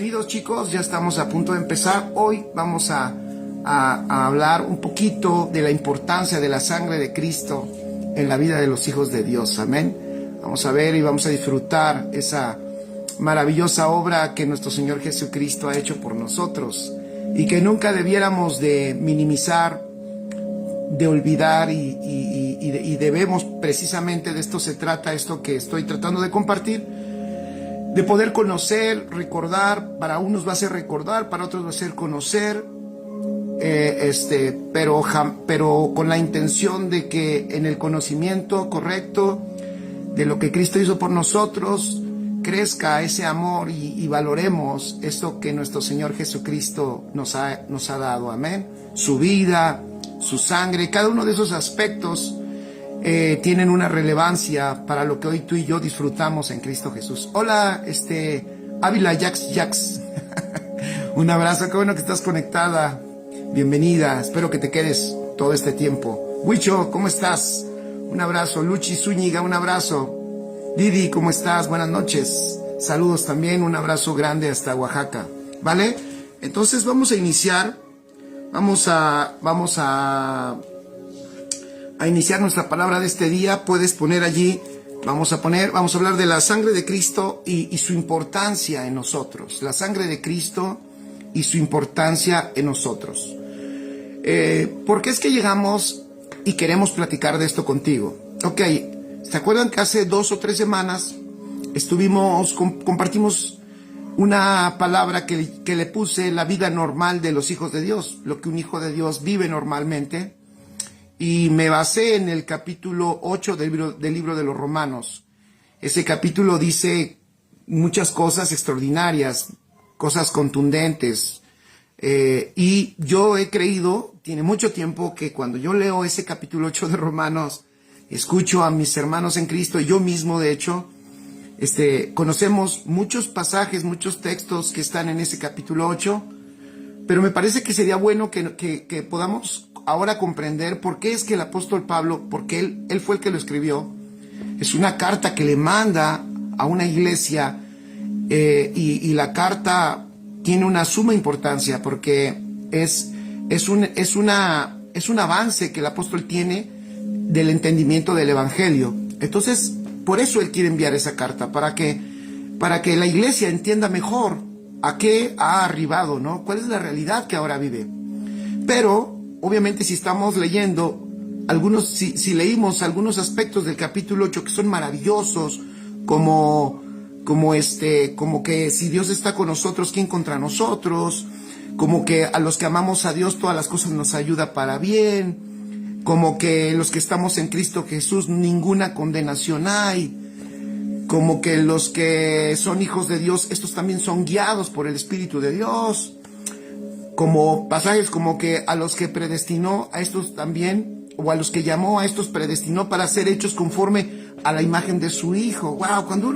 bienvenidos chicos, ya estamos a punto de empezar. Hoy vamos a hablar un poquito de la importancia de la sangre de Cristo en la vida de los hijos de Dios, amén. Vamos a ver y vamos a disfrutar esa maravillosa obra que nuestro Señor Jesucristo ha hecho por nosotros y que nunca debiéramos de minimizar, de olvidar y debemos, precisamente de esto se trata, esto que estoy tratando de compartir, de poder conocer, recordar. Para unos va a ser recordar, para otros va a ser conocer, pero con la intención de que en el conocimiento correcto de lo que Cristo hizo por nosotros crezca ese amor y valoremos esto que nuestro Señor Jesucristo nos ha dado, amén. Su vida, su sangre, cada uno de esos aspectos tienen una relevancia para lo que hoy tú y yo disfrutamos en Cristo Jesús. Hola, Ávila Jax. Un abrazo, qué bueno que estás conectada. Bienvenida, espero que te quedes todo este tiempo. Huicho, ¿cómo estás? Un abrazo. Luchi Zúñiga, un abrazo. Didi, ¿cómo estás? Buenas noches. Saludos también, un abrazo grande hasta Oaxaca. ¿Vale? Entonces vamos a iniciar. Vamos a iniciar nuestra palabra de este día. Puedes poner allí, vamos a hablar de la sangre de Cristo y su importancia en nosotros. La sangre de Cristo y su importancia en nosotros. ¿Por qué es que llegamos y queremos platicar de esto contigo? Ok, ¿se acuerdan que hace 2 o 3 semanas compartimos una palabra que le puse la vida normal de los hijos de Dios, lo que un hijo de Dios vive normalmente? Y me basé en el capítulo 8 del libro de los Romanos. Ese capítulo dice muchas cosas extraordinarias, cosas contundentes. Y yo he creído, tiene mucho tiempo, que cuando yo leo ese capítulo 8 de Romanos, escucho a mis hermanos en Cristo, y yo mismo, de hecho, conocemos muchos pasajes, muchos textos que están en ese capítulo 8, pero me parece que sería bueno que podamos ahora comprender por qué es que el apóstol Pablo, porque él fue el que lo escribió, es una carta que le manda a una iglesia, y la carta tiene una suma importancia porque es un avance que el apóstol tiene del entendimiento del evangelio. Entonces, por eso él quiere enviar esa carta, para que la iglesia entienda mejor a qué ha arribado, ¿no? ¿Cuál es la realidad que ahora vive? Pero obviamente, si estamos leyendo si leímos algunos aspectos del capítulo 8 que son maravillosos, como que si Dios está con nosotros, ¿quién contra nosotros? Como que a los que amamos a Dios todas las cosas nos ayuda para bien, como que los que estamos en Cristo Jesús ninguna condenación hay, como que los que son hijos de Dios, estos también son guiados por el Espíritu de Dios. Como pasajes como que a los que predestinó, a estos también, o a los que llamó, a estos predestinó para ser hechos conforme a la imagen de su Hijo. Wow, cuando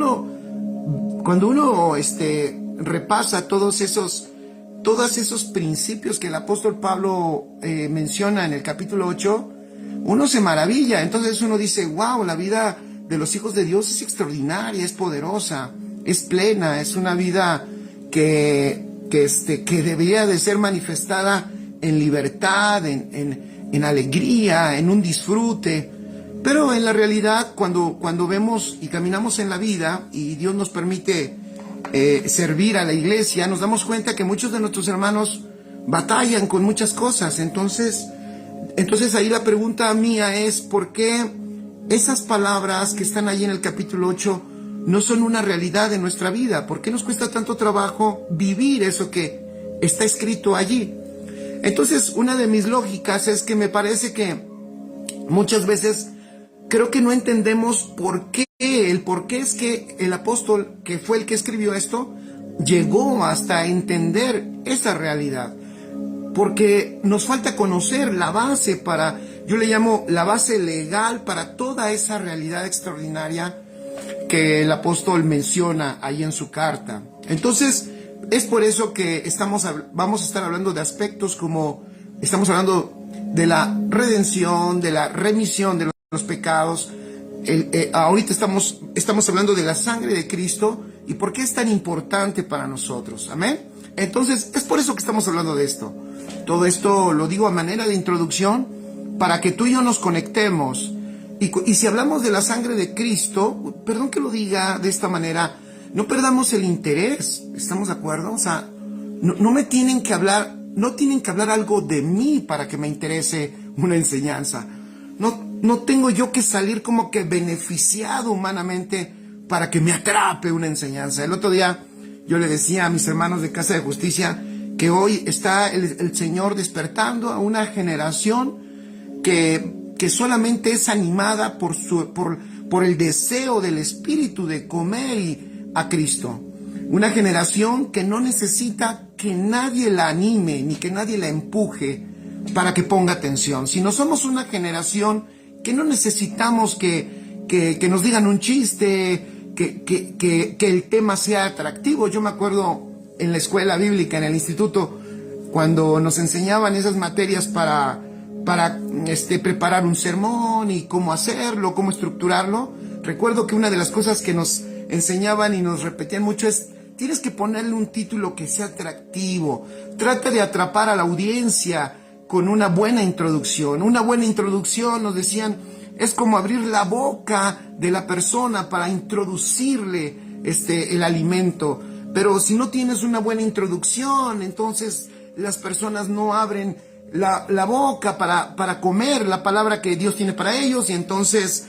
uno repasa todos esos principios que el apóstol Pablo menciona en el capítulo 8, uno se maravilla. Entonces uno dice, wow, la vida de los hijos de Dios es extraordinaria, es poderosa, es plena, es una vida que debería de ser manifestada en libertad, en alegría, en un disfrute. Pero en la realidad, cuando vemos y caminamos en la vida y Dios nos permite servir a la iglesia, nos damos cuenta que muchos de nuestros hermanos batallan con muchas cosas. Entonces ahí la pregunta mía es, ¿por qué esas palabras que están ahí en el capítulo 8 no son una realidad en nuestra vida? ¿Por qué nos cuesta tanto trabajo vivir eso que está escrito allí? Entonces, una de mis lógicas es que me parece que muchas veces creo que no entendemos por qué es que el apóstol, que fue el que escribió esto, llegó hasta entender esa realidad. Porque nos falta conocer la base yo le llamo la base legal para toda esa realidad extraordinaria que el apóstol menciona ahí en su carta. Entonces, es por eso que vamos a estar hablando de aspectos como, estamos hablando de la redención, de la remisión de los pecados. Ahorita estamos hablando de la sangre de Cristo y por qué es tan importante para nosotros. Amén. Entonces, es por eso que estamos hablando de esto. Todo esto lo digo a manera de introducción para que tú y yo nos conectemos. Y si hablamos de la sangre de Cristo, perdón que lo diga de esta manera, no perdamos el interés. ¿Estamos de acuerdo? O sea, no me tienen que hablar, no tienen que hablar algo de mí para que me interese una enseñanza. No tengo yo que salir como que beneficiado humanamente para que me atrape una enseñanza. El otro día yo le decía a mis hermanos de Casa de Justicia que hoy está el Señor despertando a una generación que solamente es animada por el deseo del Espíritu de comer a Cristo. Una generación que no necesita que nadie la anime ni que nadie la empuje para que ponga atención, sino somos una generación que no necesitamos que nos digan un chiste, que el tema sea atractivo. Yo me acuerdo en la escuela bíblica, en el instituto, cuando nos enseñaban esas materias para preparar un sermón y cómo hacerlo, cómo estructurarlo. Recuerdo que una de las cosas que nos enseñaban y nos repetían mucho es: tienes que ponerle un título que sea atractivo, trata de atrapar a la audiencia con una buena introducción. Una buena introducción, nos decían, es como abrir la boca de la persona para introducirle el alimento. Pero si no tienes una buena introducción, entonces las personas no abren la boca para comer la palabra que Dios tiene para ellos, y entonces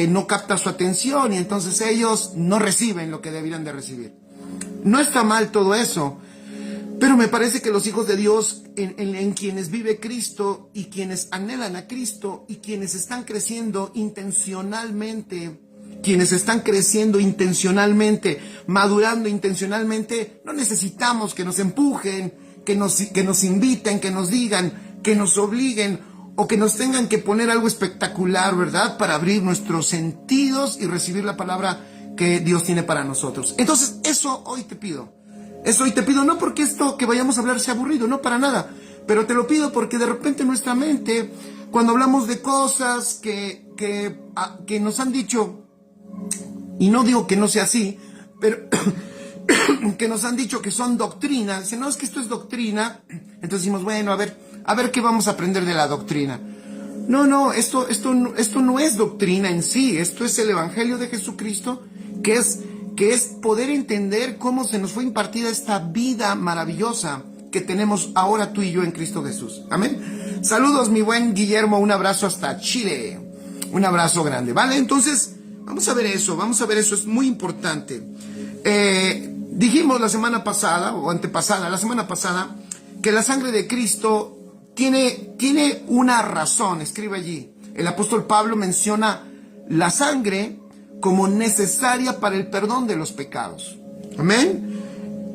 no capta su atención, y entonces ellos no reciben lo que deberían de recibir. No está mal todo eso, pero me parece que los hijos de Dios, en quienes vive Cristo y quienes anhelan a Cristo y quienes están creciendo intencionalmente, madurando intencionalmente, no necesitamos que nos empujen, que nos inviten, que nos digan, que nos obliguen o que nos tengan que poner algo espectacular, ¿verdad? Para abrir nuestros sentidos y recibir la palabra que Dios tiene para nosotros. Entonces, eso hoy te pido. No porque esto que vayamos a hablar sea aburrido, no, para nada. Pero te lo pido porque de repente nuestra mente, cuando hablamos de cosas que nos han dicho, y no digo que no sea así, pero que nos han dicho que son doctrinas, dicen, no, es que esto es doctrina, entonces decimos, bueno, a ver qué vamos a aprender de la doctrina. No, esto no es doctrina en sí, esto es el Evangelio de Jesucristo, que es poder entender cómo se nos fue impartida esta vida maravillosa que tenemos ahora tú y yo en Cristo Jesús. Amén. Saludos, mi buen Guillermo, un abrazo hasta Chile, un abrazo grande, ¿vale? Entonces, vamos a ver eso, es muy importante. Dijimos la semana pasada, o antepasada, la semana pasada, que la sangre de Cristo tiene una razón. Escribe allí, el apóstol Pablo menciona la sangre como necesaria para el perdón de los pecados. Amén.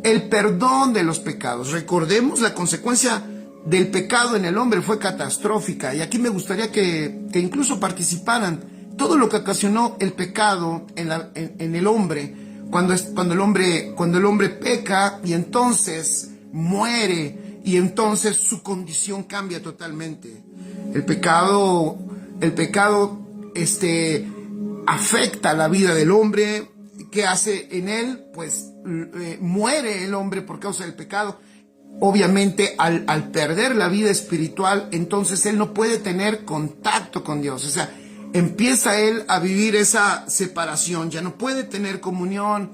El perdón de los pecados. Recordemos, la consecuencia del pecado en el hombre fue catastrófica, y aquí me gustaría que incluso participaran todo lo que ocasionó el pecado en el hombre, cuando el hombre peca y entonces muere, y entonces su condición cambia totalmente. El pecado afecta la vida del hombre. ¿Qué hace en él? Pues muere el hombre por causa del pecado. Obviamente, al perder la vida espiritual, entonces él no puede tener contacto con Dios. O sea, empieza él a vivir esa separación, ya no puede tener comunión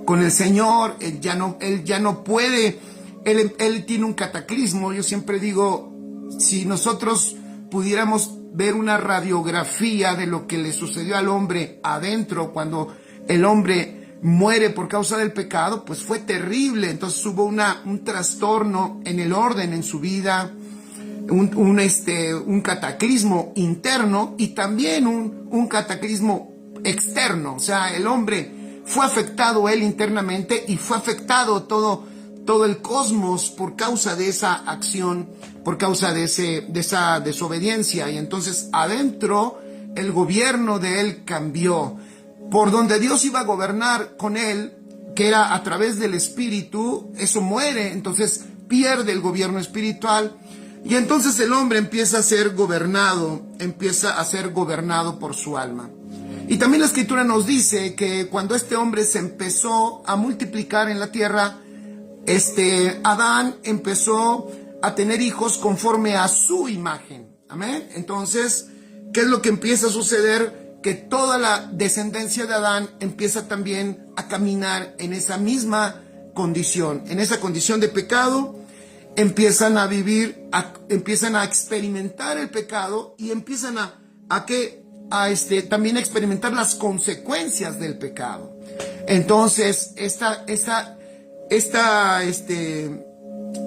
con el Señor, él ya no puede, él tiene un cataclismo. Yo siempre digo, si nosotros pudiéramos ver una radiografía de lo que le sucedió al hombre adentro cuando el hombre muere por causa del pecado, pues fue terrible. Entonces hubo un trastorno en el orden en su vida, un cataclismo interno y también un cataclismo externo. O sea, el hombre fue afectado él internamente y fue afectado todo el cosmos por causa de esa acción, por causa de esa desobediencia. Y entonces adentro el gobierno de él cambió. Por donde Dios iba a gobernar con él, que era a través del Espíritu, eso muere, entonces pierde el gobierno espiritual. Y entonces el hombre empieza a ser gobernado por su alma. Y también la escritura nos dice que cuando este hombre se empezó a multiplicar en la tierra, Adán empezó a tener hijos conforme a su imagen. Amén. Entonces, ¿qué es lo que empieza a suceder? Que toda la descendencia de Adán empieza también a caminar en esa misma condición, en esa condición de pecado. Empiezan a vivir, empiezan a experimentar el pecado y empiezan también a experimentar las consecuencias del pecado. Entonces, esta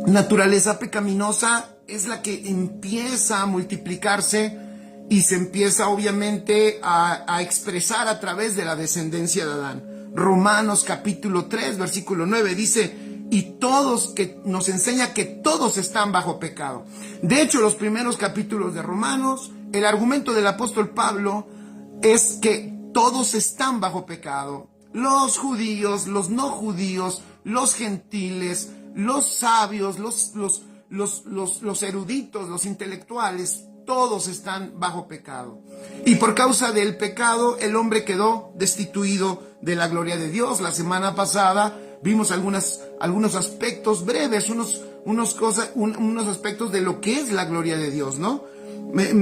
naturaleza pecaminosa es la que empieza a multiplicarse y se empieza obviamente a expresar a través de la descendencia de Adán. Romanos capítulo 3, versículo 9 dice, y todos, que nos enseña que todos están bajo pecado. De hecho, los primeros capítulos de Romanos, el argumento del apóstol Pablo es que todos están bajo pecado. Los judíos, los no judíos, los gentiles, los sabios, los eruditos, los intelectuales, todos están bajo pecado. Y por causa del pecado, el hombre quedó destituido de la gloria de Dios. La semana pasada vimos algunos aspectos breves, unos aspectos de lo que es la gloria de Dios, ¿no?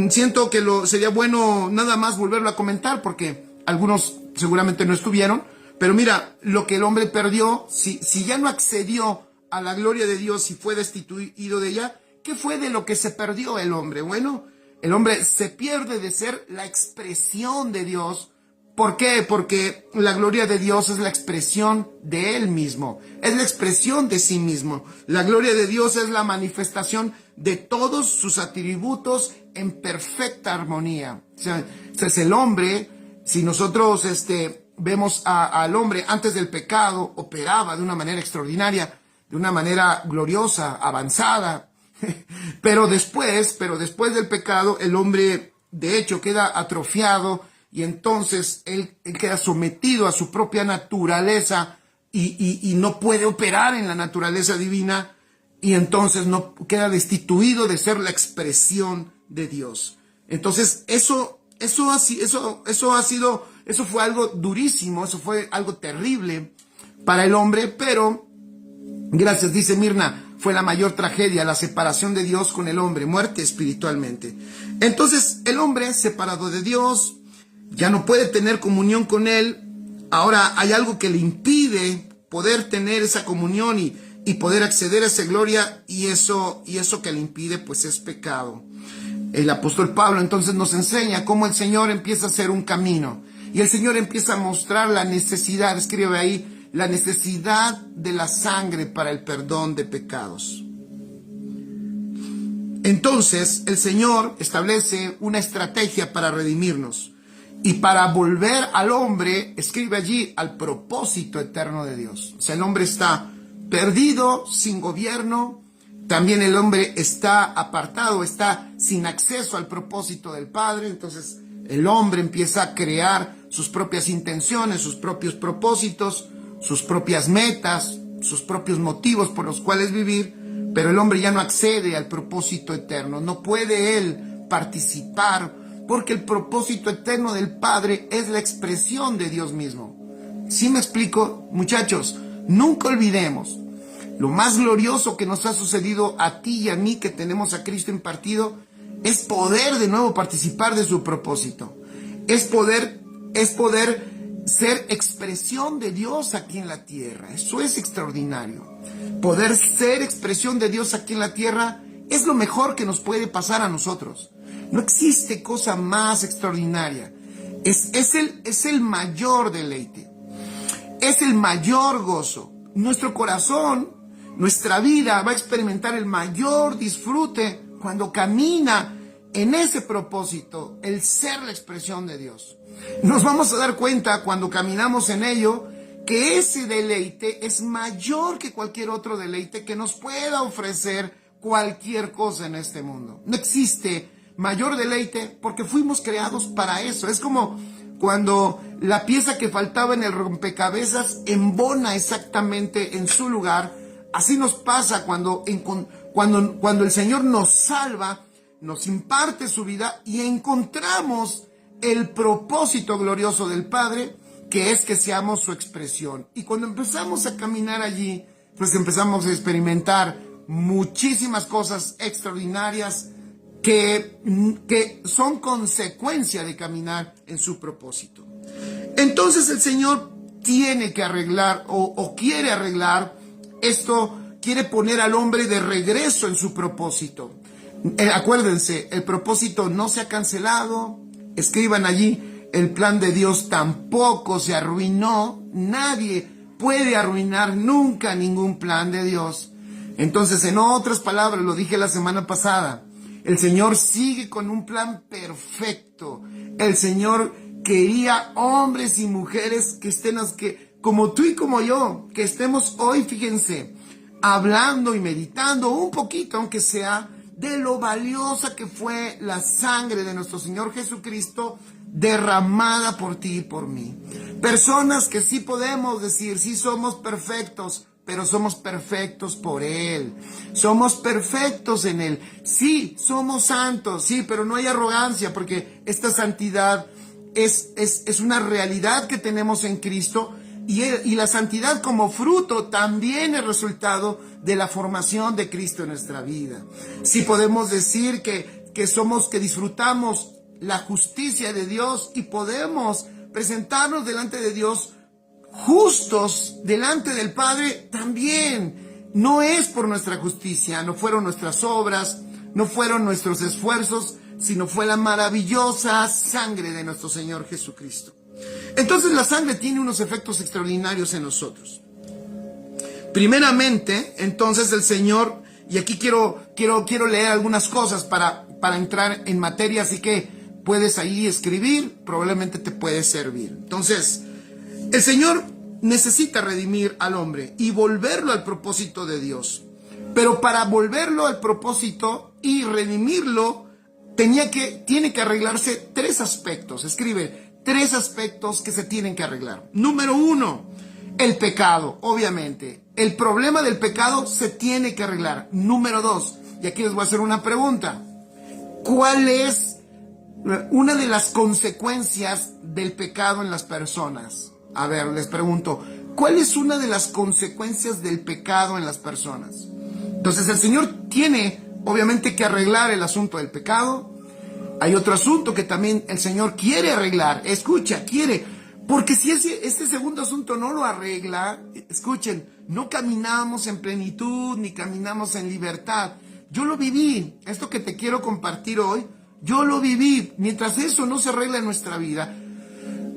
Siento que sería bueno nada más volverlo a comentar porque algunos seguramente no estuvieron. Pero mira, lo que el hombre perdió, si ya no accedió a la gloria de Dios y fue destituido de ella, ¿qué fue de lo que se perdió el hombre? Bueno, el hombre se pierde de ser la expresión de Dios. ¿Por qué? Porque la gloria de Dios es la expresión de Él mismo, es la expresión de sí mismo. La gloria de Dios es la manifestación de todos sus atributos en perfecta armonía. O sea, es el hombre, si nosotros vemos al hombre antes del pecado, operaba de una manera extraordinaria, de una manera gloriosa, avanzada. Pero después del pecado, el hombre de hecho queda atrofiado y entonces él queda sometido a su propia naturaleza y no puede operar en la naturaleza divina y entonces no queda destituido de ser la expresión de Dios. Entonces eso fue algo durísimo, eso fue algo terrible para el hombre, pero gracias, dice Mirna, fue la mayor tragedia, la separación de Dios con el hombre, muerte espiritualmente. Entonces el hombre separado de Dios ya no puede tener comunión con Él. Ahora hay algo que le impide poder tener esa comunión y poder acceder a esa gloria, y eso que le impide pues es pecado. El apóstol Pablo entonces nos enseña cómo el Señor empieza a hacer un camino y el Señor empieza a mostrar la necesidad, escribe ahí, la necesidad de la sangre para el perdón de pecados. Entonces el Señor establece una estrategia para redimirnos y para volver al hombre, escribe allí, al propósito eterno de Dios. O sea, el hombre está perdido, sin gobierno. También el hombre está apartado, está sin acceso al propósito del Padre. Entonces el hombre empieza a crear sus propias intenciones, sus propios propósitos, sus propias metas, sus propios motivos por los cuales vivir. Pero el hombre ya no accede al propósito eterno. No puede él participar porque el propósito eterno del Padre es la expresión de Dios mismo. ¿Sí me explico? Muchachos, nunca olvidemos. Lo más glorioso que nos ha sucedido a ti y a mí que tenemos a Cristo impartido es poder de nuevo participar de su propósito. Es poder ser expresión de Dios aquí en la tierra. Eso es extraordinario. Poder ser expresión de Dios aquí en la tierra es lo mejor que nos puede pasar a nosotros. No existe cosa más extraordinaria. Es el mayor deleite. Es el mayor gozo. Nuestro corazón, nuestra vida va a experimentar el mayor disfrute cuando camina en ese propósito, el ser la expresión de Dios. Nos vamos a dar cuenta cuando caminamos en ello que ese deleite es mayor que cualquier otro deleite que nos pueda ofrecer cualquier cosa en este mundo. No existe mayor deleite porque fuimos creados para eso. Es como cuando la pieza que faltaba en el rompecabezas embona exactamente en su lugar. Así nos pasa cuando el Señor nos salva, nos imparte su vida y encontramos el propósito glorioso del Padre, que es que seamos su expresión. Y cuando empezamos a caminar allí, pues empezamos a experimentar muchísimas cosas extraordinarias que son consecuencia de caminar en su propósito. Entonces el Señor tiene que arreglar o quiere arreglar esto, quiere poner al hombre de regreso en su propósito. Acuérdense, el propósito no se ha cancelado, escriban allí, el plan de Dios tampoco se arruinó, nadie puede arruinar nunca ningún plan de Dios. Entonces, en otras palabras, lo dije la semana pasada, el Señor sigue con un plan perfecto. El Señor quería hombres y mujeres que estén, como tú y como yo, que estemos hoy, fíjense, hablando y meditando un poquito, aunque sea, de lo valiosa que fue la sangre de nuestro Señor Jesucristo derramada por ti y por mí. Personas que sí podemos decir, sí somos perfectos, pero somos perfectos por Él. Somos perfectos en Él. Sí, somos santos, sí, pero no hay arrogancia, porque esta santidad es una realidad que tenemos en Cristo, y la santidad como fruto también es resultado de la formación de Cristo en nuestra vida. Sí podemos decir que disfrutamos la justicia de Dios y podemos presentarnos delante de Dios justos delante del Padre también. No es por nuestra justicia, no fueron nuestras obras, no fueron nuestros esfuerzos, sino fue la maravillosa sangre de nuestro Señor Jesucristo. Entonces la sangre tiene unos efectos extraordinarios en nosotros. Primeramente, entonces el Señor, y aquí quiero leer algunas cosas para entrar en materia, así que puedes ahí escribir, probablemente te puede servir. Entonces, el Señor necesita redimir al hombre y volverlo al propósito de Dios. Pero para volverlo al propósito y redimirlo, tiene que arreglarse tres aspectos. Escribe, tres aspectos que se tienen que arreglar. Número uno, el pecado, obviamente. El problema del pecado se tiene que arreglar. Número dos, y aquí les voy a hacer una pregunta. ¿Cuál es una de las consecuencias del pecado en las personas? A ver, les pregunto, ¿cuál es una de las consecuencias del pecado en las personas? Entonces el Señor tiene, obviamente, que arreglar el asunto del pecado. Hay otro asunto que también el Señor quiere arreglar. Escucha, quiere. Porque si este segundo asunto no lo arregla, escuchen, no caminamos en plenitud ni caminamos en libertad. Yo lo viví. Esto que te quiero compartir hoy, yo lo viví. Mientras eso no se arregla en nuestra vida.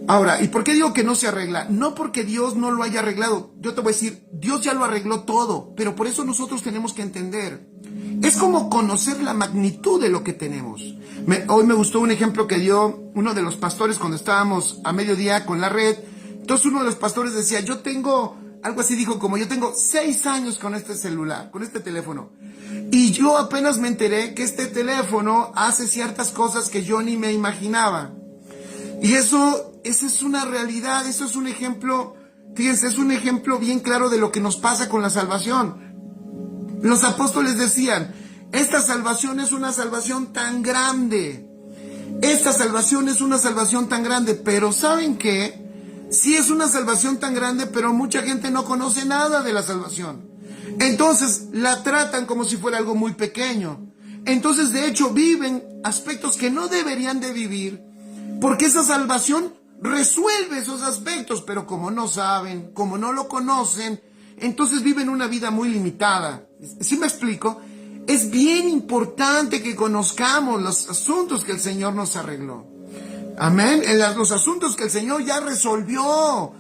Ahora, ¿y por qué digo que no se arregla? No porque Dios no lo haya arreglado. Yo te voy a decir, Dios ya lo arregló todo, pero por eso nosotros tenemos que entender. Es como conocer la magnitud de lo que tenemos. Hoy me gustó un ejemplo que dio uno de los pastores cuando estábamos a mediodía con la red. Entonces uno de los pastores decía, yo tengo, algo así dijo, como yo tengo 6 años con este celular, con este teléfono. Y yo apenas me enteré que este teléfono hace ciertas cosas que yo ni me imaginaba. Y esa es una realidad, eso es un ejemplo, fíjense, es un ejemplo bien claro de lo que nos pasa con la salvación. Los apóstoles decían, esta salvación es una salvación tan grande, esta salvación es una salvación tan grande, pero ¿saben qué? Sí es una salvación tan grande, pero mucha gente no conoce nada de la salvación. Entonces la tratan como si fuera algo muy pequeño. Entonces de hecho viven aspectos que no deberían de vivir, porque esa salvación resuelve esos aspectos, pero como no saben, como no lo conocen, entonces viven una vida muy limitada. ¿Sí me explico? Es bien importante que conozcamos los asuntos que el Señor nos arregló. Amén. Los asuntos que el Señor ya resolvió,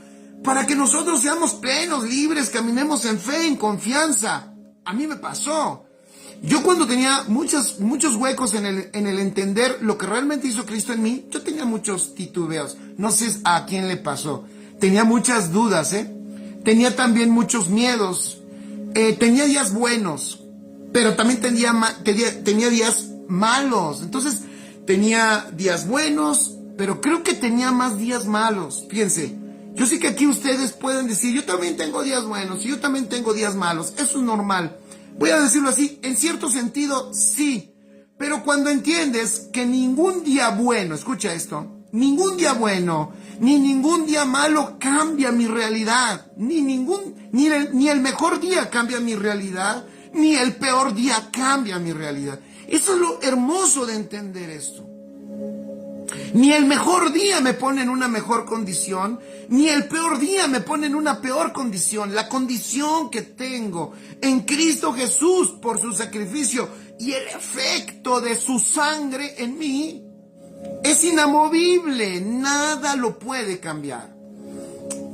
para que nosotros seamos plenos, libres, caminemos en fe, en confianza. A mí me pasó. Yo cuando tenía muchos huecos en el entender lo que realmente hizo Cristo en mí, yo tenía muchos titubeos. No sé a quién le pasó. Tenía muchas dudas, Tenía también muchos miedos. Tenía días buenos, pero también tenía días malos. Entonces, tenía días buenos, pero creo que tenía más días malos. Fíjense, yo sé que aquí ustedes pueden decir, yo también tengo días buenos y yo también tengo días malos. Eso es normal. Voy a decirlo así, en cierto sentido, sí. Pero cuando entiendes que ningún día bueno, escucha esto, Ningún día bueno, ni ningún día malo cambia mi realidad. Ni el mejor día cambia mi realidad, ni el peor día cambia mi realidad. Eso es lo hermoso de entender esto. Ni el mejor día me pone en una mejor condición, ni el peor día me pone en una peor condición. La condición que tengo en Cristo Jesús por su sacrificio y el efecto de su sangre en mí es inamovible. Nada lo puede cambiar.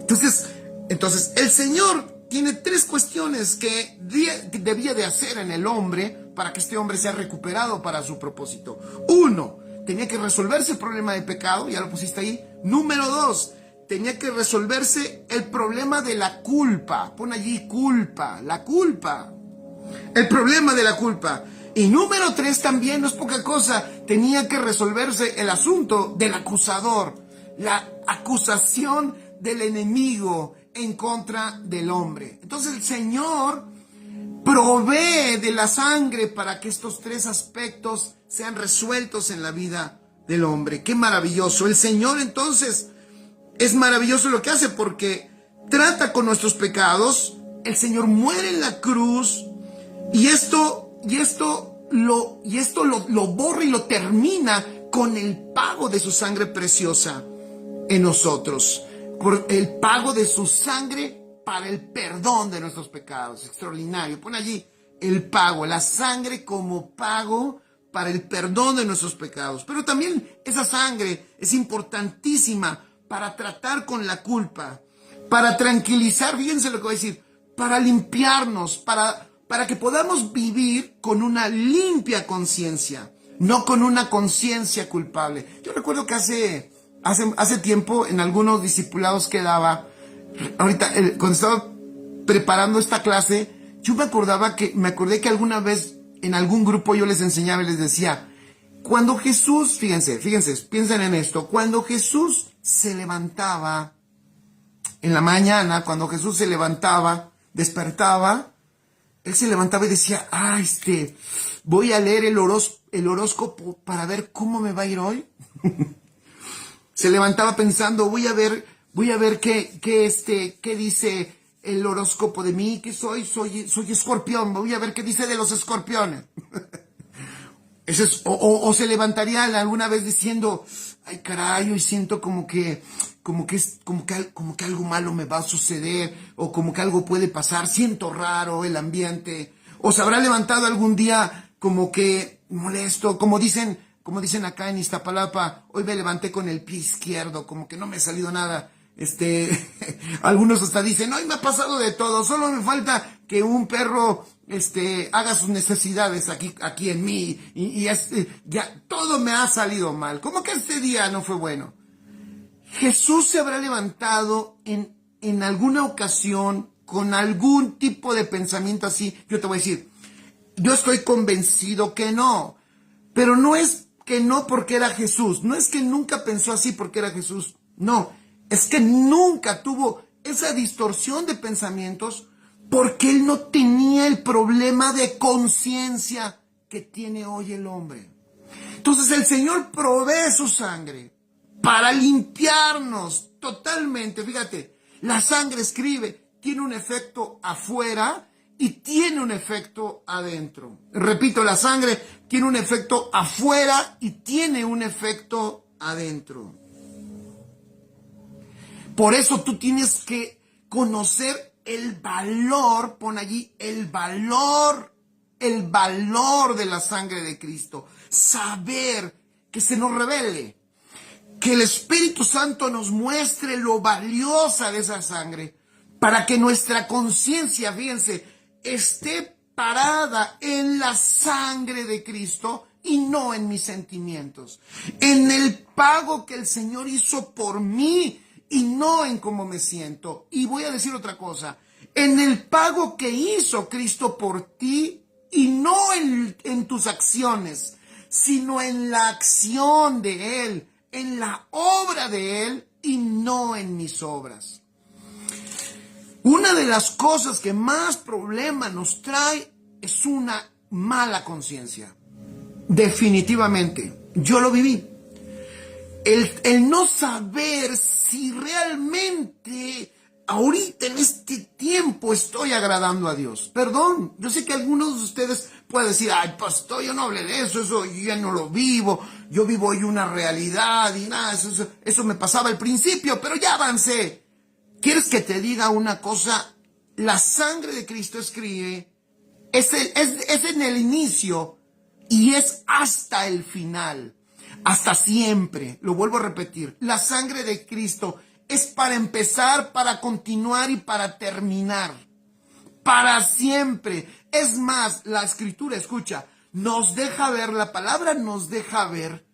Entonces el Señor tiene tres cuestiones que debía de hacer en el hombre para que este hombre sea recuperado para su propósito. Uno, tenía que resolverse el problema de pecado, ya lo pusiste ahí. Número dos, tenía que resolverse el problema de la culpa. Pon allí culpa, la culpa. El problema de la culpa. Y número tres también, no es poca cosa, tenía que resolverse el asunto del acusador. La acusación del enemigo en contra del hombre. Entonces el Señor provee de la sangre para que estos tres aspectos sean resueltos en la vida del hombre. ¡Qué maravilloso! El Señor entonces es maravilloso lo que hace porque trata con nuestros pecados. El Señor muere en la cruz y esto lo borra y lo termina con el pago de su sangre preciosa en nosotros. Por el pago de su sangre para el perdón de nuestros pecados. Extraordinario. Pon allí el pago, la sangre como pago para el perdón de nuestros pecados. Pero también esa sangre es importantísima para tratar con la culpa, para tranquilizar, fíjense lo que voy a decir, para limpiarnos, para que podamos vivir con una limpia conciencia, no con una conciencia culpable. Yo recuerdo que hace tiempo en algunos discipulados que daba, ahorita cuando estaba preparando esta clase, yo me acordé que alguna vez en algún grupo yo les enseñaba y les decía, cuando Jesús, fíjense, piensen en esto, cuando Jesús se levantaba en la mañana, cuando Jesús se levantaba, despertaba, él se levantaba y decía, voy a leer el horóscopo para ver cómo me va a ir hoy. Se levantaba pensando, voy a ver qué dice el horóscopo de mí, que soy escorpión, voy a ver qué dice de los escorpiones. O se levantaría alguna vez diciendo, ay caray, hoy siento como que algo malo me va a suceder, o como que algo puede pasar, siento raro el ambiente. O se habrá levantado algún día como que molesto, como dicen acá en Iztapalapa, hoy me levanté con el pie izquierdo, como que no me ha salido nada. Algunos hasta dicen, hoy me ha pasado de todo, solo me falta que un perro haga sus necesidades aquí en mí, y ya todo me ha salido mal, como que este día no fue bueno. Jesús se habrá levantado en alguna ocasión con algún tipo de pensamiento así. Yo te voy a decir, yo estoy convencido que no, pero no es que no porque era Jesús, no es que nunca pensó así porque era Jesús, no, es que nunca tuvo esa distorsión de pensamientos porque él no tenía el problema de conciencia que tiene hoy el hombre. Entonces el Señor provee su sangre para limpiarnos totalmente. Fíjate, la sangre tiene un efecto afuera y tiene un efecto adentro. Repito, la sangre tiene un efecto afuera y tiene un efecto adentro. Por eso tú tienes que conocer el valor, pon allí el valor de la sangre de Cristo. Saber que se nos revele, que el Espíritu Santo nos muestre lo valiosa de esa sangre, para que nuestra conciencia, fíjense, esté parada en la sangre de Cristo y no en mis sentimientos, en el pago que el Señor hizo por mí y no en cómo me siento. Y voy a decir otra cosa, en el pago que hizo Cristo por ti y no en tus acciones, sino en la acción de Él, en la obra de Él y no en mis obras. Una de las cosas que más problema nos trae es una mala conciencia. Definitivamente, yo lo viví. el no saber si realmente ahorita en este tiempo estoy agradando a Dios. Perdón, yo sé que algunos de ustedes pueden decir, ay, pastor, yo no hablé de eso yo ya no lo vivo, yo vivo hoy una realidad y nada, eso me pasaba al principio, pero ya avancé. ¿Quieres que te diga una cosa? La sangre de Cristo escribe, es en el inicio y es hasta el final, hasta siempre. Lo vuelvo a repetir, la sangre de Cristo es para empezar, para continuar y para terminar. Para siempre. Es más, la Escritura, escucha, nos deja ver, la palabra nos deja ver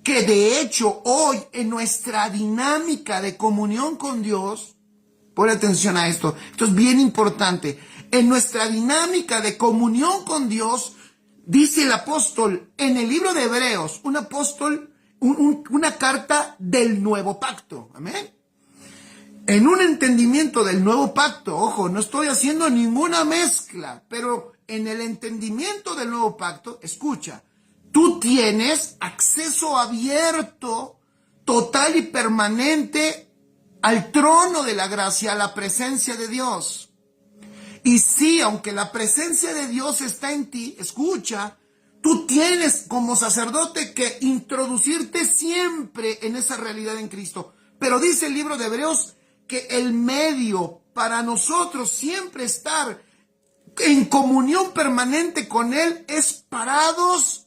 que de hecho hoy en nuestra dinámica de comunión con Dios, pon atención a esto es bien importante, en nuestra dinámica de comunión con Dios, dice el apóstol en el libro de Hebreos, un apóstol, una carta del nuevo pacto, amén. En un entendimiento del nuevo pacto, ojo, no estoy haciendo ninguna mezcla, pero en el entendimiento del nuevo pacto, escucha, tú tienes acceso abierto, total y permanente al trono de la gracia, a la presencia de Dios. Y sí, aunque la presencia de Dios está en ti, escucha, tú tienes como sacerdote que introducirte siempre en esa realidad en Cristo. Pero dice el libro de Hebreos que el medio para nosotros siempre estar en comunión permanente con Él es parados,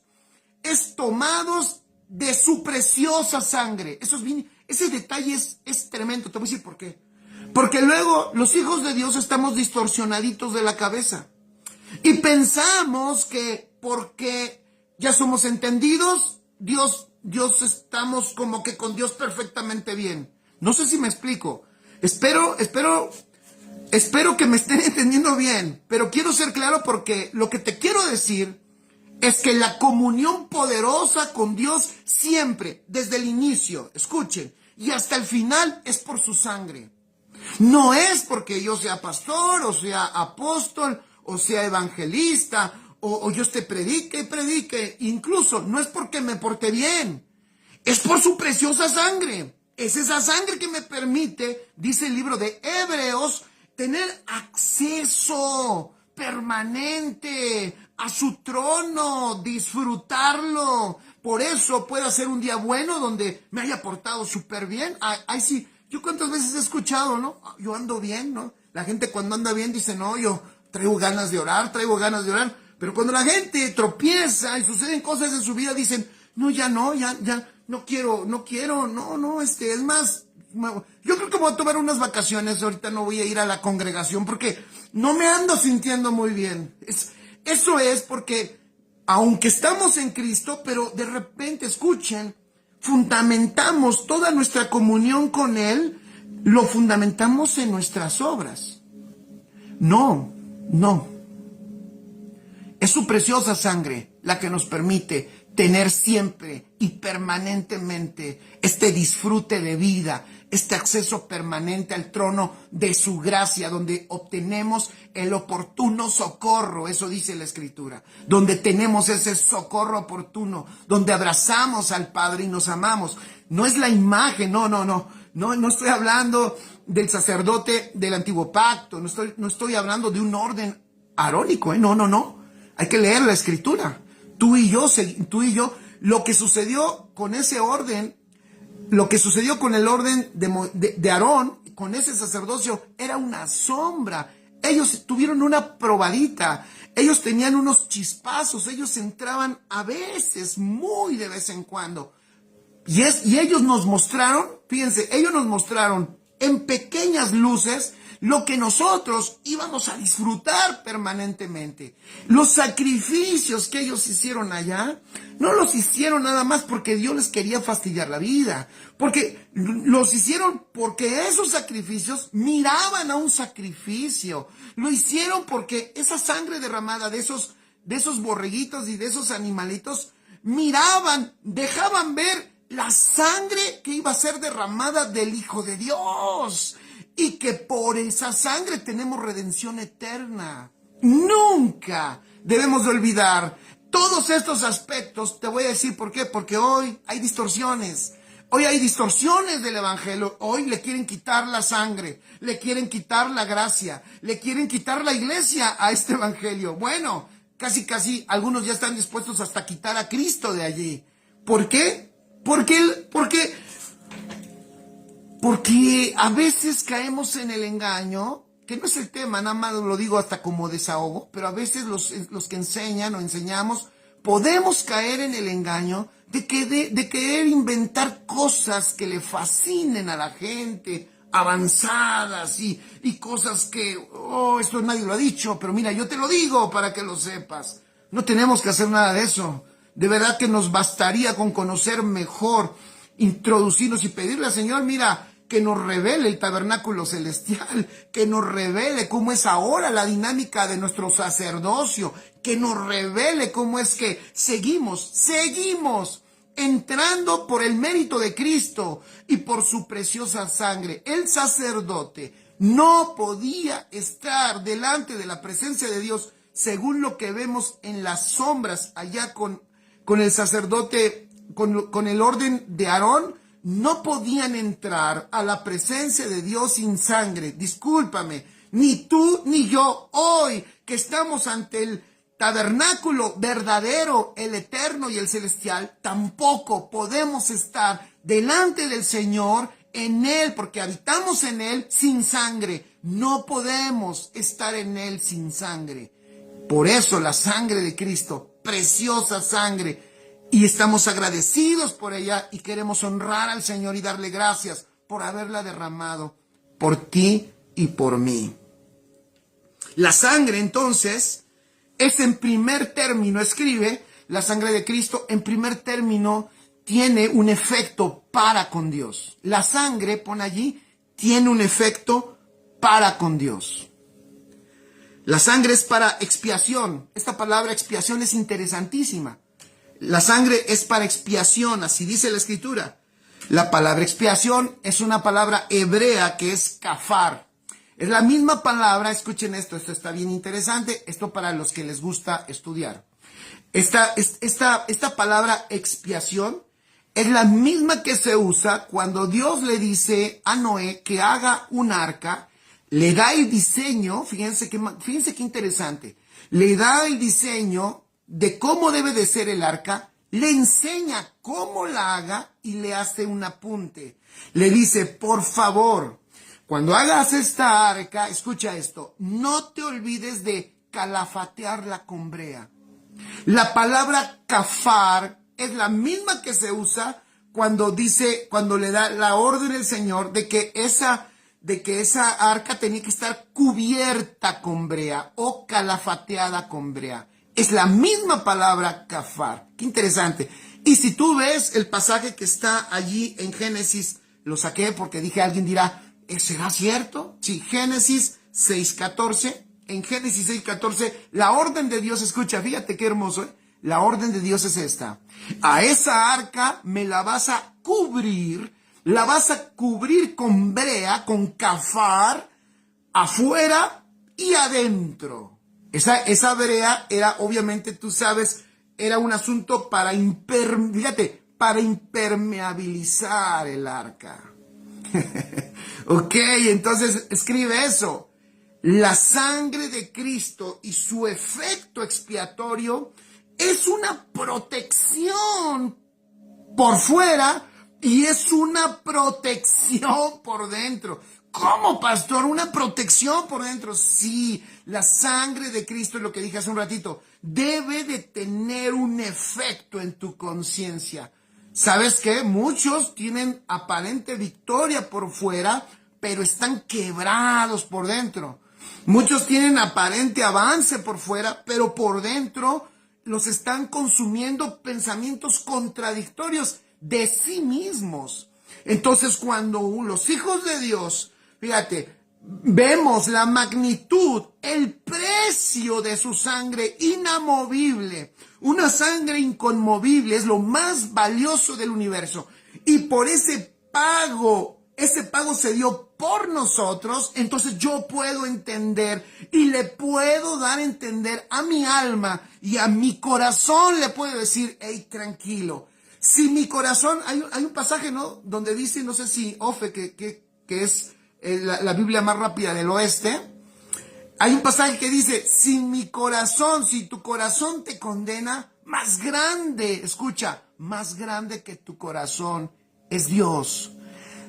es tomados de su preciosa sangre. Eso es bien, ese detalle es tremendo. Te voy a decir por qué. Porque luego los hijos de Dios estamos distorsionaditos de la cabeza y pensamos que porque ya somos entendidos, Dios estamos como que con Dios perfectamente bien. No sé si me explico. Espero que me estén entendiendo bien, pero quiero ser claro porque lo que te quiero decir es que la comunión poderosa con Dios siempre, desde el inicio, escuchen, y hasta el final es por su sangre. No es porque yo sea pastor, o sea apóstol, o sea evangelista, o yo te predique, incluso no es porque me porte bien, es por su preciosa sangre. Es esa sangre que me permite, dice el libro de Hebreos, tener acceso permanente a su trono, disfrutarlo. Por eso pueda ser un día bueno donde me haya portado súper bien. Ay, sí, yo cuántas veces he escuchado, ¿no? Yo ando bien, ¿no? La gente cuando anda bien dice, no, yo traigo ganas de orar. Pero cuando la gente tropieza y suceden cosas en su vida, dicen, no, ya, no quiero, es más, yo creo que voy a tomar unas vacaciones, ahorita no voy a ir a la congregación porque no me ando sintiendo muy bien. Eso es porque, aunque estamos en Cristo, pero de repente, escuchen, fundamentamos toda nuestra comunión con Él, lo fundamentamos en nuestras obras. No. Es su preciosa sangre la que nos permite tener siempre y permanentemente este disfrute de vida, este acceso permanente al trono de su gracia, donde obtenemos el oportuno socorro, eso dice la Escritura, donde tenemos ese socorro oportuno, donde abrazamos al Padre y nos amamos. No es la imagen, no estoy hablando del sacerdote del antiguo pacto, no estoy hablando de un orden arónico, no. Hay que leer la Escritura. Tú y yo, lo que sucedió con ese orden, lo que sucedió con el orden de Aarón, con ese sacerdocio, era una sombra. Ellos tuvieron una probadita, ellos tenían unos chispazos, ellos entraban a veces, muy de vez en cuando. Y ellos nos mostraron, fíjense, ellos nos mostraron en pequeñas luces lo que nosotros íbamos a disfrutar permanentemente. Los sacrificios que ellos hicieron allá, no los hicieron nada más porque Dios les quería fastidiar la vida, porque los hicieron porque esos sacrificios miraban a un sacrificio. Lo hicieron porque esa sangre derramada de esos borreguitos y de esos animalitos, dejaban ver la sangre que iba a ser derramada del Hijo de Dios. Y que por esa sangre tenemos redención eterna. Nunca debemos de olvidar todos estos aspectos. Te voy a decir por qué. Porque hoy hay distorsiones. Hoy hay distorsiones del evangelio. Hoy le quieren quitar la sangre, le quieren quitar la gracia, le quieren quitar la iglesia a este evangelio. Bueno, casi algunos ya están dispuestos hasta quitar a Cristo de allí. ¿Por qué? Porque a veces caemos en el engaño, que no es el tema, nada más lo digo hasta como desahogo, pero a veces los que enseñan o enseñamos podemos caer en el engaño de querer inventar cosas que le fascinen a la gente, avanzadas y cosas que, esto nadie lo ha dicho, pero mira, yo te lo digo para que lo sepas. No tenemos que hacer nada de eso. De verdad que nos bastaría con conocer mejor, introducirnos y pedirle al Señor, mira, que nos revele el tabernáculo celestial, que nos revele cómo es ahora la dinámica de nuestro sacerdocio, que nos revele cómo es que seguimos entrando por el mérito de Cristo y por su preciosa sangre. El sacerdote no podía estar delante de la presencia de Dios, según lo que vemos en las sombras allá con el sacerdote, con el orden de Aarón. No podían entrar a la presencia de Dios sin sangre. Discúlpame, ni tú ni yo hoy que estamos ante el tabernáculo verdadero, el eterno y el celestial, tampoco podemos estar delante del Señor en Él, porque habitamos en Él sin sangre. No podemos estar en Él sin sangre. Por eso la sangre de Cristo, preciosa sangre, y estamos agradecidos por ella y queremos honrar al Señor y darle gracias por haberla derramado por ti y por mí. La sangre, entonces, es en primer término, escribe, la sangre de Cristo en primer término tiene un efecto para con Dios. La sangre, pon allí, tiene un efecto para con Dios. La sangre es para expiación. Esta palabra expiación es interesantísima. La sangre es para expiación, así dice la Escritura. La palabra expiación es una palabra hebrea que es kafar. Es la misma palabra, escuchen esto está bien interesante, esto para los que les gusta estudiar. Esta palabra expiación es la misma que se usa cuando Dios le dice a Noé que haga un arca, le da el diseño, fíjense qué interesante, le da el diseño de cómo debe de ser el arca, le enseña cómo la haga y le hace un apunte. Le dice, por favor, cuando hagas esta arca, escucha esto, no te olvides de calafatearla con brea. La palabra kafar es la misma que se usa cuando le da la orden el Señor de que esa arca tenía que estar cubierta con brea o calafateada con brea. Es la misma palabra kafar. Qué interesante. Y si tú ves el pasaje que está allí en Génesis, lo saqué porque dije, alguien dirá, ¿será cierto? Sí, Génesis 6:14. En Génesis 6:14, la orden de Dios, escucha, fíjate qué hermoso, la orden de Dios es esta. A esa arca me la vas a cubrir con brea, con kafar, afuera y adentro. Esa brea era, obviamente, tú sabes, era un asunto para impermeabilizar el arca. Ok, entonces escribe eso. La sangre de Cristo y su efecto expiatorio es una protección por fuera y es una protección por dentro. ¿Cómo, pastor? ¿Una protección por dentro? Sí, la sangre de Cristo, es lo que dije hace un ratito, debe de tener un efecto en tu conciencia. ¿Sabes qué? Muchos tienen aparente victoria por fuera, pero están quebrados por dentro. Muchos tienen aparente avance por fuera, pero por dentro los están consumiendo pensamientos contradictorios de sí mismos. Entonces, cuando los hijos de Dios, fíjate, vemos la magnitud, el precio de su sangre inamovible. Una sangre inconmovible es lo más valioso del universo. Y por ese pago se dio por nosotros, entonces yo puedo entender y le puedo dar a entender a mi alma y a mi corazón, le puedo decir, hey, tranquilo. Si mi corazón, hay un pasaje, ¿no? Donde dice, no sé si Ofe, que es la Biblia más rápida del oeste, hay un pasaje que dice, si tu corazón te condena, más grande, escucha, más grande que tu corazón es Dios.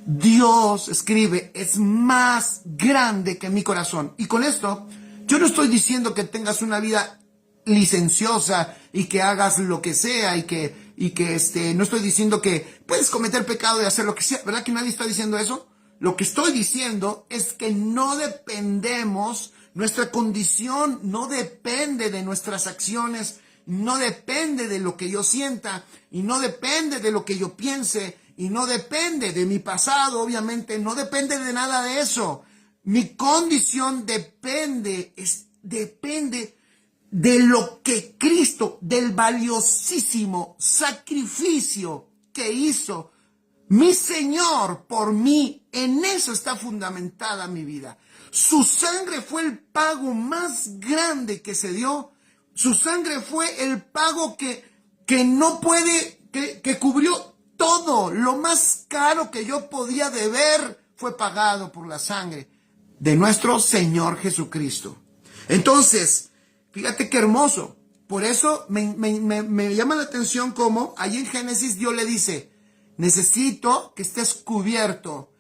Dios, escribe, es más grande que mi corazón. Y con esto, yo no estoy diciendo que tengas una vida licenciosa y que hagas lo que sea y que no estoy diciendo que puedes cometer pecado y hacer lo que sea. ¿Verdad que nadie está diciendo eso? Lo que estoy diciendo es que no dependemos, nuestra condición no depende de nuestras acciones, no depende de lo que yo sienta y no depende de lo que yo piense y no depende de mi pasado, obviamente, no depende de nada de eso. Mi condición depende de lo que Cristo, del valiosísimo sacrificio que hizo mi Señor por mí. En eso está fundamentada mi vida. Su sangre fue el pago más grande que se dio. Su sangre fue el pago que cubrió todo. Lo más caro que yo podía deber fue pagado por la sangre de nuestro Señor Jesucristo. Entonces, fíjate qué hermoso. Por eso me llama la atención cómo ahí en Génesis Dios le dice, necesito que estés cubierto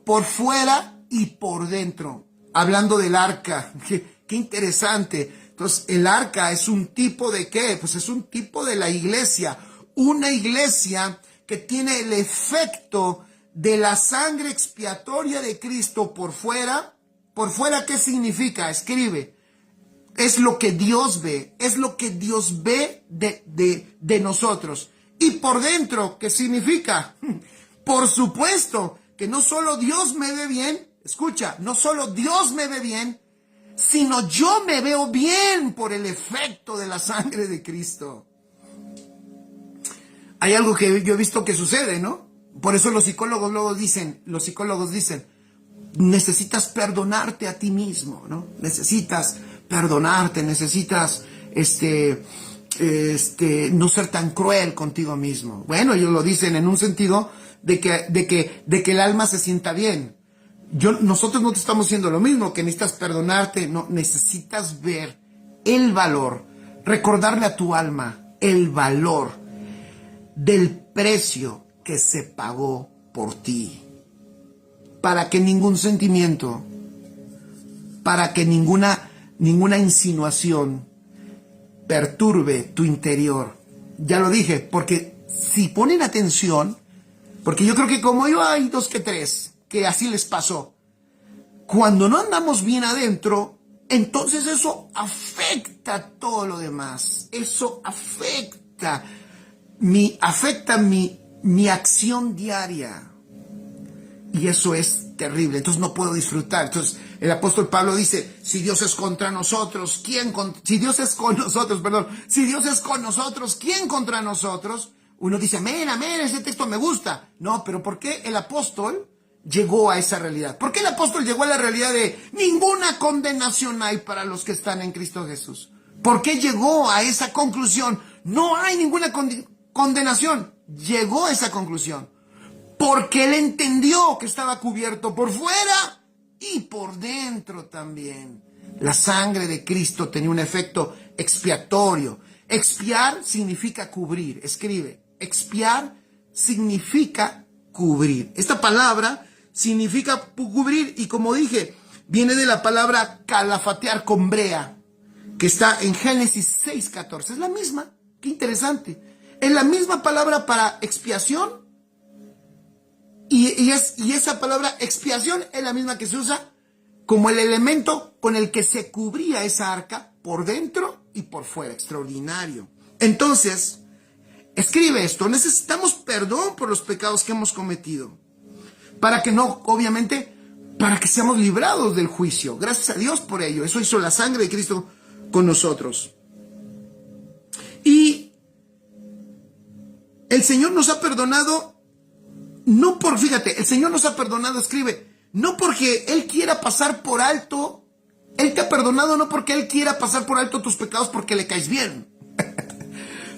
por fuera y por dentro. Hablando del arca, qué interesante. Entonces, el arca es un tipo de ¿qué? Pues es un tipo de la iglesia. Una iglesia que tiene el efecto de la sangre expiatoria de Cristo por fuera. ¿Por fuera qué significa? Escribe. Es lo que Dios ve. Es lo que Dios ve de nosotros. Y por dentro, ¿qué significa? Por supuesto que no solo Dios me ve bien, escucha, no solo Dios me ve bien, sino yo me veo bien por el efecto de la sangre de Cristo. Hay algo que yo he visto que sucede, ¿no? Por eso los psicólogos dicen, necesitas perdonarte a ti mismo, ¿no? Necesitas perdonarte, necesitas no ser tan cruel contigo mismo. Bueno, ellos lo dicen en un sentido de que el alma se sienta bien. Nosotros no te estamos diciendo lo mismo, que necesitas perdonarte, no, necesitas ver el valor, recordarle a tu alma el valor del precio que se pagó por ti, para que ningún sentimiento, para que ninguna insinuación perturbe tu interior. Ya lo dije, porque si ponen atención, porque yo creo que como yo hay 2 que 3 que así les pasó, cuando no andamos bien adentro, entonces eso afecta todo lo demás. Eso afecta mi acción diaria. Y eso es terrible. Entonces no puedo disfrutar. Entonces el apóstol Pablo dice, si Dios es contra nosotros, si Dios es con nosotros, ¿quién contra nosotros? Uno dice, amén, ese texto me gusta. No, pero ¿por qué el apóstol llegó a esa realidad? ¿Por qué el apóstol llegó a la realidad de ninguna condenación hay para los que están en Cristo Jesús? ¿Por qué llegó a esa conclusión? No hay ninguna condenación. Llegó a esa conclusión porque él entendió que estaba cubierto por fuera y por dentro también. La sangre de Cristo tenía un efecto expiatorio. Expiar significa cubrir. Escribe, expiar significa cubrir. Esta palabra significa cubrir y, como dije, viene de la palabra calafatear con brea, que está en Génesis 6:14. Es la misma. Qué interesante. Es la misma palabra para expiación y esa palabra expiación es la misma que se usa como el elemento con el que se cubría esa arca por dentro y por fuera. Extraordinario. Entonces, escribe esto. Necesitamos perdón por los pecados que hemos cometido. Para que para que seamos librados del juicio. Gracias a Dios por ello. Eso hizo la sangre de Cristo con nosotros. Y el Señor nos ha perdonado, el Señor nos ha perdonado, escribe, no porque Él quiera pasar por alto, Él te ha perdonado no porque Él quiera pasar por alto tus pecados porque le caes bien,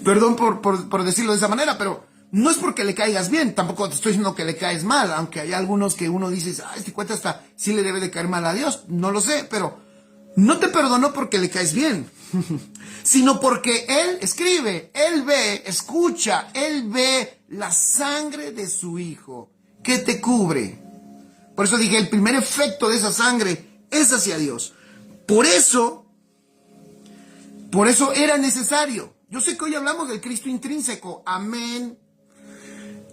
Perdón por decirlo de esa manera, pero no es porque le caigas bien, tampoco te estoy diciendo que le caes mal, aunque hay algunos que uno dice, este cuenta hasta sí le debe de caer mal a Dios, no lo sé, pero no te perdonó porque le caes bien, sino porque Él escribe, Él ve, escucha, Él ve la sangre de su Hijo que te cubre. Por eso dije, el primer efecto de esa sangre es hacia Dios. Por eso era necesario. Yo sé que hoy hablamos del Cristo intrínseco, amén.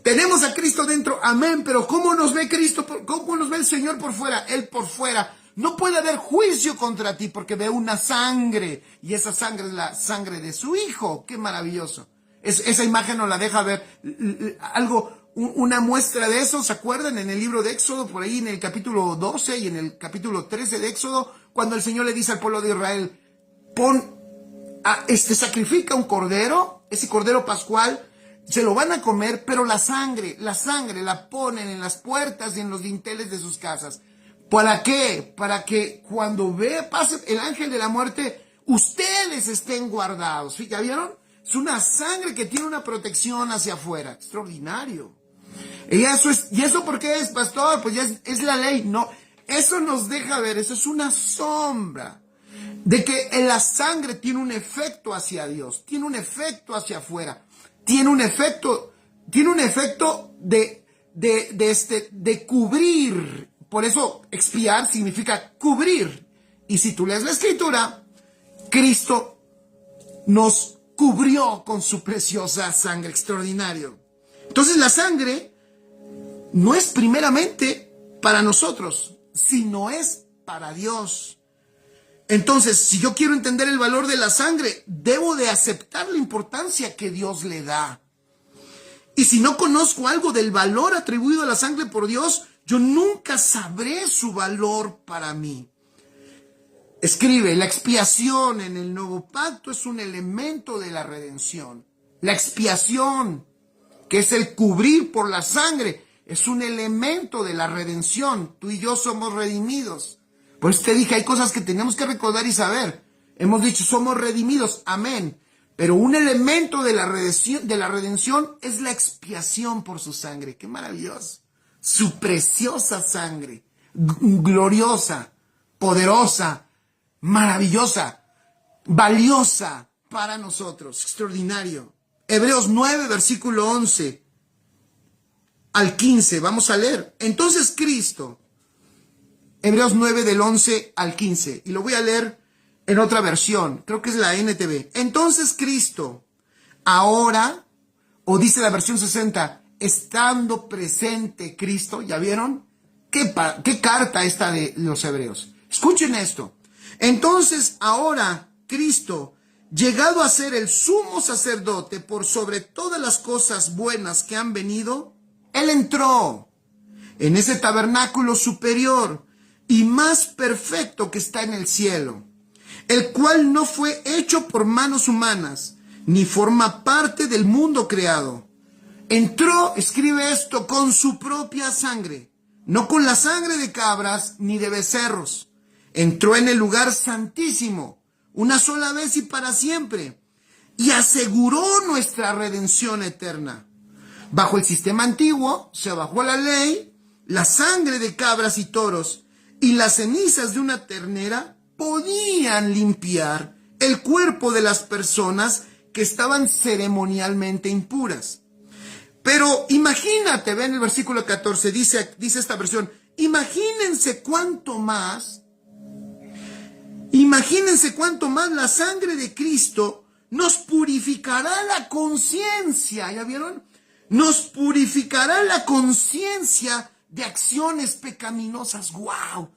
Tenemos a Cristo dentro, amén, pero ¿cómo nos ve Cristo? ¿Cómo nos ve el Señor por fuera? Él por fuera. No puede haber juicio contra ti porque ve una sangre, y esa sangre es la sangre de su Hijo. ¡Qué maravilloso! Esa imagen nos la deja ver una muestra de eso. ¿Se acuerdan? En el libro de Éxodo, por ahí en el capítulo 12 y en el capítulo 13 de Éxodo, cuando el Señor le dice al pueblo de Israel, sacrifica un cordero, ese cordero pascual, se lo van a comer, pero la sangre la ponen en las puertas y en los dinteles de sus casas. ¿Para qué? Para que cuando pase el ángel de la muerte, ustedes estén guardados. ¿Ya vieron? Es una sangre que tiene una protección hacia afuera. Extraordinario. ¿Y eso por qué es, pastor? Pues ya es la ley. No, eso nos deja ver, eso es una sombra de que la sangre tiene un efecto hacia Dios, tiene un efecto hacia afuera, tiene un efecto de cubrir. Por eso expiar significa cubrir. Y si tú lees la Escritura, Cristo nos cubrió con su preciosa sangre. Extraordinario. Entonces la sangre no es primeramente para nosotros, sino es para Dios. Entonces, si yo quiero entender el valor de la sangre, debo de aceptar la importancia que Dios le da. Y si no conozco algo del valor atribuido a la sangre por Dios, yo nunca sabré su valor para mí. Escribe, la expiación en el nuevo pacto es un elemento de la redención. La expiación, que es el cubrir por la sangre, es un elemento de la redención. Tú y yo somos redimidos. Por eso te dije, hay cosas que tenemos que recordar y saber. Hemos dicho, somos redimidos, amén. Pero un elemento de la redención es la expiación por su sangre. ¡Qué maravilloso! Su preciosa sangre, gloriosa, poderosa, maravillosa, valiosa para nosotros. Extraordinario. Hebreos 9, versículo 11 al 15. Vamos a leer. Entonces Cristo, Hebreos 9 del 11 al 15. Y lo voy a leer en otra versión. Creo que es la NTV. Entonces Cristo, ahora, o dice la versión 60, estando presente Cristo. ¿Ya vieron? ¿Qué carta esta de los Hebreos? Escuchen esto. Entonces ahora Cristo, llegado a ser el sumo sacerdote por sobre todas las cosas buenas que han venido, Él entró en ese tabernáculo superior y más perfecto que está en el cielo, el cual no fue hecho por manos humanas, ni forma parte del mundo creado. Entró, escribe esto, con su propia sangre, no con la sangre de cabras ni de becerros. Entró en el lugar santísimo, una sola vez y para siempre, y aseguró nuestra redención eterna. Bajo el sistema antiguo, se bajó la ley, la sangre de cabras y toros y las cenizas de una ternera podían limpiar el cuerpo de las personas que estaban ceremonialmente impuras. Pero imagínate, ven el versículo 14, dice esta versión, imagínense cuánto más la sangre de Cristo nos purificará la conciencia. ¿Ya vieron? Nos purificará la conciencia de acciones pecaminosas. ¡Wow!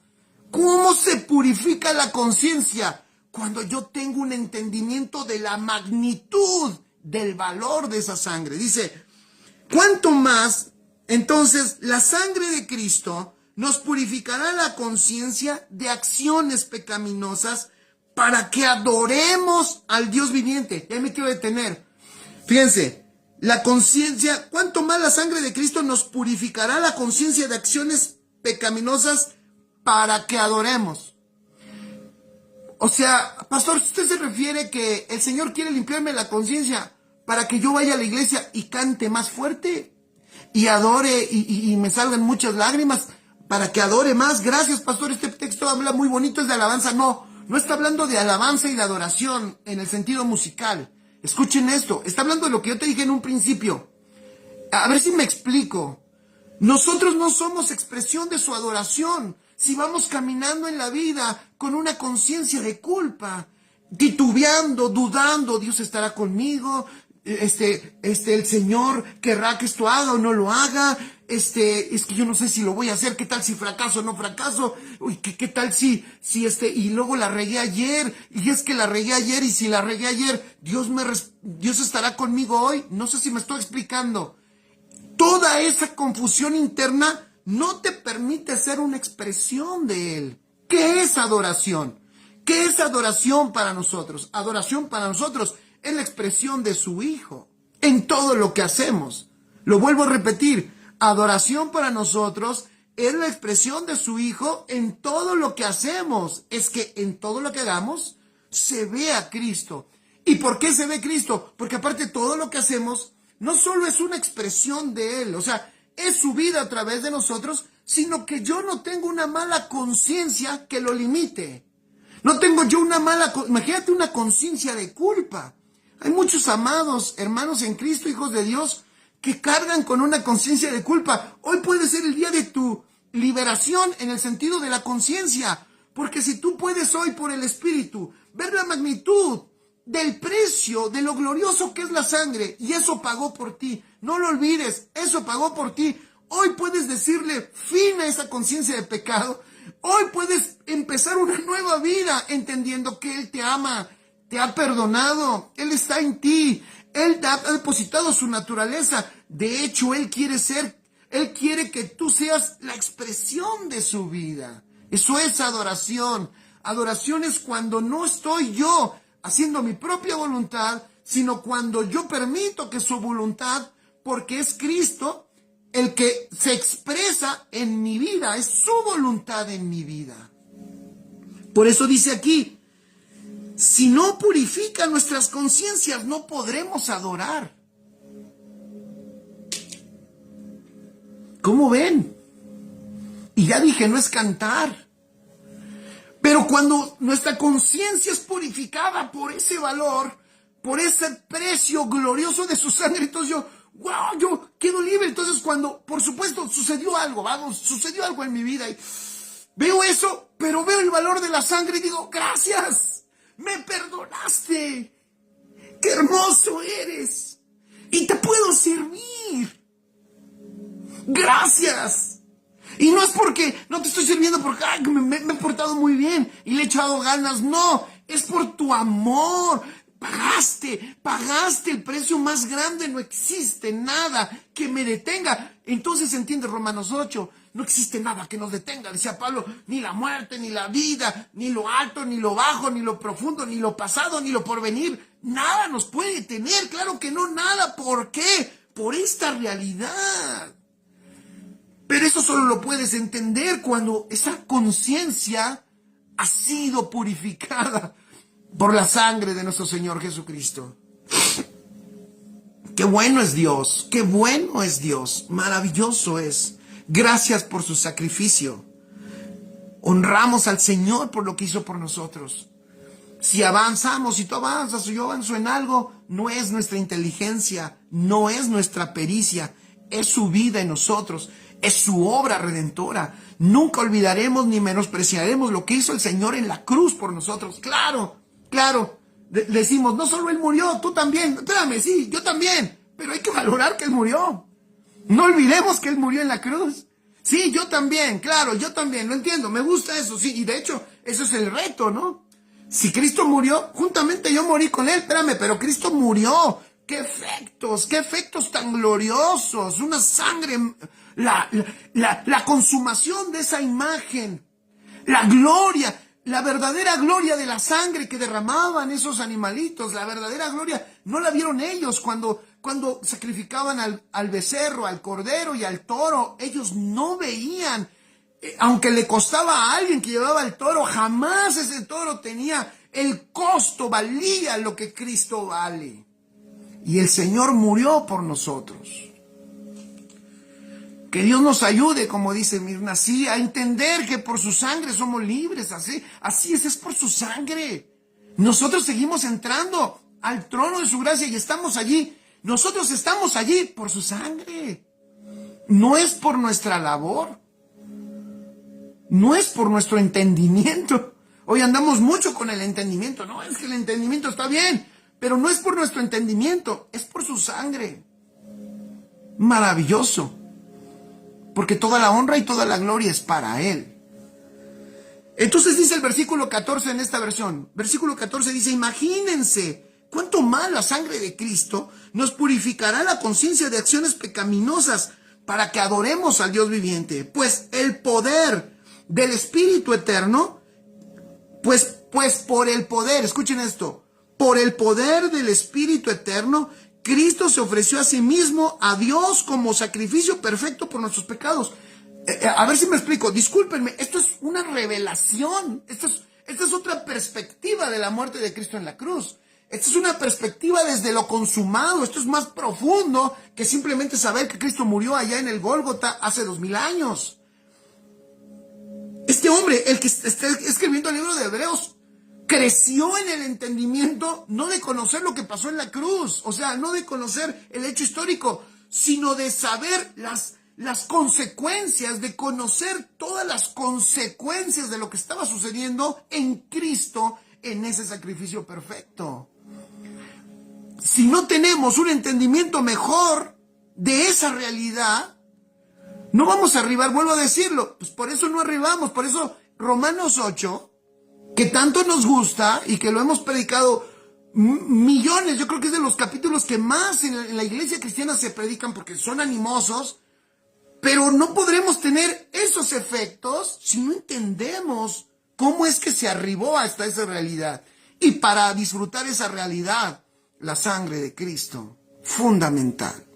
¿Cómo se purifica la conciencia? Cuando yo tengo un entendimiento de la magnitud del valor de esa sangre. Dice, ¿cuánto más? Entonces, la sangre de Cristo nos purificará la conciencia de acciones pecaminosas para que adoremos al Dios viviente. Ya me quiero detener. Fíjense, la conciencia, ¿cuánto más la sangre de Cristo nos purificará la conciencia de acciones pecaminosas para que adoremos? O sea, pastor, ¿usted se refiere que el Señor quiere limpiarme la conciencia para que yo vaya a la iglesia y cante más fuerte y adore y me salgan muchas lágrimas para que adore más. Gracias, pastor, este texto habla muy bonito, es de alabanza. No, no está hablando de alabanza y de adoración en el sentido musical. Escuchen esto, está hablando de lo que yo te dije en un principio. A ver si me explico. Nosotros no somos expresión de su adoración si vamos caminando en la vida con una conciencia de culpa, titubeando, dudando, Dios estará conmigo, el Señor querrá que esto haga o no lo haga, es que yo no sé si lo voy a hacer, qué tal si fracaso o no fracaso, uy, qué tal si y luego la regué ayer, y es que la regué ayer, y si la regué ayer, Dios estará conmigo hoy. No sé si me estoy explicando. Toda esa confusión interna no te permite ser una expresión de Él. ¿Qué es adoración? ¿Qué es adoración para nosotros? Adoración para nosotros es la expresión de su Hijo en todo lo que hacemos. Lo vuelvo a repetir, adoración para nosotros es la expresión de su Hijo en todo lo que hacemos. Es que en todo lo que hagamos se ve a Cristo. ¿Y por qué se ve Cristo? Porque aparte todo lo que hacemos no solo es una expresión de Él, o sea, es su vida a través de nosotros, sino que yo no tengo una mala conciencia que lo limite. No tengo yo imagínate una conciencia de culpa. Hay muchos amados hermanos en Cristo, hijos de Dios, que cargan con una conciencia de culpa. Hoy puede ser el día de tu liberación en el sentido de la conciencia, porque si tú puedes hoy por el Espíritu ver la magnitud del precio, de lo glorioso que es la sangre, y eso pagó por ti, no lo olvides, eso pagó por ti. Hoy puedes decirle fin a esa conciencia de pecado. Hoy puedes empezar una nueva vida entendiendo que Él te ama, te ha perdonado, Él está en ti, Él ha depositado su naturaleza. De hecho, Él quiere que tú seas la expresión de su vida. Eso es adoración. Adoración es cuando no estoy yo haciendo mi propia voluntad, sino cuando yo permito que su voluntad, porque es Cristo el que se expresa en mi vida, es su voluntad en mi vida. Por eso dice aquí, si no purifica nuestras conciencias, no podremos adorar. ¿Cómo ven? Y ya dije, no es cantar. Pero cuando nuestra conciencia es purificada por ese valor, por ese precio glorioso de su sangre, entonces yo quedo libre. Entonces cuando, por supuesto, sucedió algo en mi vida y veo eso, pero veo el valor de la sangre y digo, gracias, me perdonaste, qué hermoso eres y te puedo servir. Gracias. Y no es porque no te estoy sirviendo porque me he portado muy bien y le he echado ganas. No, es por tu amor. Pagaste el precio más grande. No existe nada que me detenga. Entonces entiende Romanos 8. No existe nada que nos detenga, decía Pablo. Ni la muerte, ni la vida, ni lo alto, ni lo bajo, ni lo profundo, ni lo pasado, ni lo porvenir. Nada nos puede detener. Claro que no, nada. ¿Por qué? Por esta realidad. Pero eso solo lo puedes entender cuando esa conciencia ha sido purificada por la sangre de nuestro Señor Jesucristo. Qué bueno es Dios, qué bueno es Dios, maravilloso es. Gracias por su sacrificio. Honramos al Señor por lo que hizo por nosotros. Si avanzamos, si tú avanzas o yo avanzo en algo, no es nuestra inteligencia, no es nuestra pericia, es su vida en nosotros. Es su obra redentora. Nunca olvidaremos ni menospreciaremos lo que hizo el Señor en la cruz por nosotros. Claro. Decimos, no solo Él murió, tú también. Espérame, sí, yo también. Pero hay que valorar que Él murió. No olvidemos que Él murió en la cruz. Sí, yo también, claro, yo también, lo entiendo, me gusta eso, sí. Y de hecho, eso es el reto, ¿no? Si Cristo murió, juntamente yo morí con Él. Espérame, pero Cristo murió. ¡Qué efectos tan gloriosos! Una sangre, la consumación de esa imagen, la gloria, la verdadera gloria de la sangre que derramaban esos animalitos, la verdadera gloria, no la vieron ellos cuando sacrificaban al becerro, al cordero y al toro. Ellos no veían, aunque le costaba a alguien que llevaba el toro, jamás ese toro tenía el costo, valía lo que Cristo vale. Y el Señor murió por nosotros. Que Dios nos ayude, como dice Mirna, sí, a entender que por su sangre somos libres. Así es por su sangre. Nosotros seguimos entrando al trono de su gracia y estamos allí. Nosotros estamos allí por su sangre. No es por nuestra labor. No es por nuestro entendimiento. Hoy andamos mucho con el entendimiento. No, es que el entendimiento está bien, pero no es por nuestro entendimiento, es por su sangre. Maravilloso. Porque toda la honra y toda la gloria es para Él. Entonces dice el versículo 14 en esta versión. Versículo 14 dice, imagínense cuánto más la sangre de Cristo nos purificará la conciencia de acciones pecaminosas para que adoremos al Dios viviente. Pues el poder del Espíritu Eterno, pues por el poder, escuchen esto, por el poder del Espíritu Eterno, Cristo se ofreció a sí mismo a Dios como sacrificio perfecto por nuestros pecados. A ver si me explico, discúlpenme, esto es una revelación, esta es otra perspectiva de la muerte de Cristo en la cruz. Esta es una perspectiva desde lo consumado, esto es más profundo que simplemente saber que Cristo murió allá en el Gólgota hace 2000 años. Este hombre, el que está escribiendo el libro de Hebreos, creció en el entendimiento no de conocer lo que pasó en la cruz, o sea, no de conocer el hecho histórico, sino de saber las consecuencias, de conocer todas las consecuencias de lo que estaba sucediendo en Cristo, en ese sacrificio perfecto. Si no tenemos un entendimiento mejor de esa realidad, no vamos a arribar, vuelvo a decirlo, pues por eso no arribamos, por eso Romanos 8, que tanto nos gusta y que lo hemos predicado millones, yo creo que es de los capítulos que más en la iglesia cristiana se predican porque son animosos, pero no podremos tener esos efectos si no entendemos cómo es que se arribó hasta esa realidad. Y para disfrutar esa realidad, la sangre de Cristo, fundamental.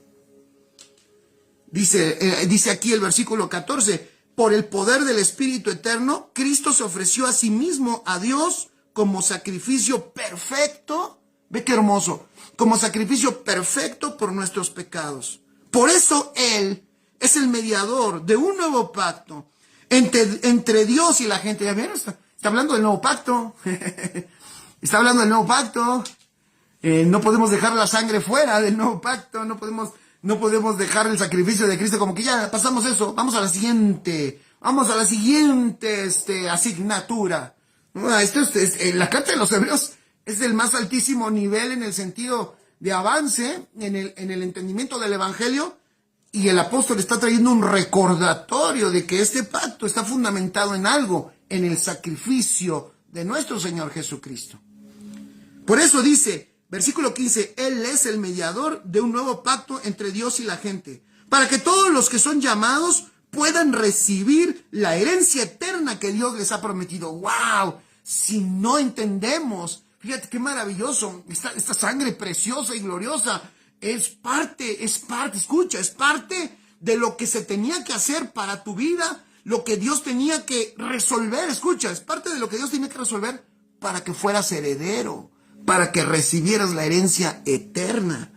Dice aquí el versículo 14, por el poder del Espíritu Eterno, Cristo se ofreció a sí mismo a Dios como sacrificio perfecto, ve qué hermoso, como sacrificio perfecto por nuestros pecados. Por eso Él es el mediador de un nuevo pacto entre Dios y la gente. ¿Ya vieron? Está hablando del nuevo pacto. Está hablando del nuevo pacto. No podemos dejar la sangre fuera del nuevo pacto. No podemos dejar el sacrificio de Cristo como que ya pasamos eso. Vamos a la siguiente asignatura. La carta de los Hebreos es del más altísimo nivel en el sentido de avance en el entendimiento del Evangelio. Y el apóstol está trayendo un recordatorio de que este pacto está fundamentado en algo, en el sacrificio de nuestro Señor Jesucristo. Por eso dice, versículo 15, Él es el mediador de un nuevo pacto entre Dios y la gente, para que todos los que son llamados puedan recibir la herencia eterna que Dios les ha prometido. ¡Wow! Si no entendemos, fíjate qué maravilloso, esta sangre preciosa y gloriosa, es parte de lo que se tenía que hacer para tu vida, lo que Dios tenía que resolver, escucha, es parte de lo que Dios tenía que resolver para que fueras heredero, para que recibieras la herencia eterna.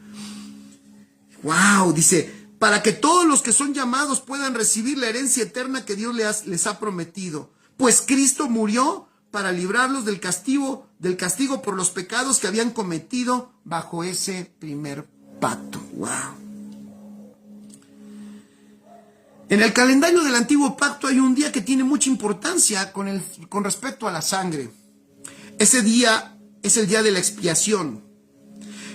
Wow, dice, para que todos los que son llamados puedan recibir la herencia eterna que Dios les ha prometido, pues Cristo murió para librarlos del castigo por los pecados que habían cometido bajo ese primer pacto. Wow. En el calendario del antiguo pacto hay un día que tiene mucha importancia con respecto a la sangre. Ese día es el día de la expiación.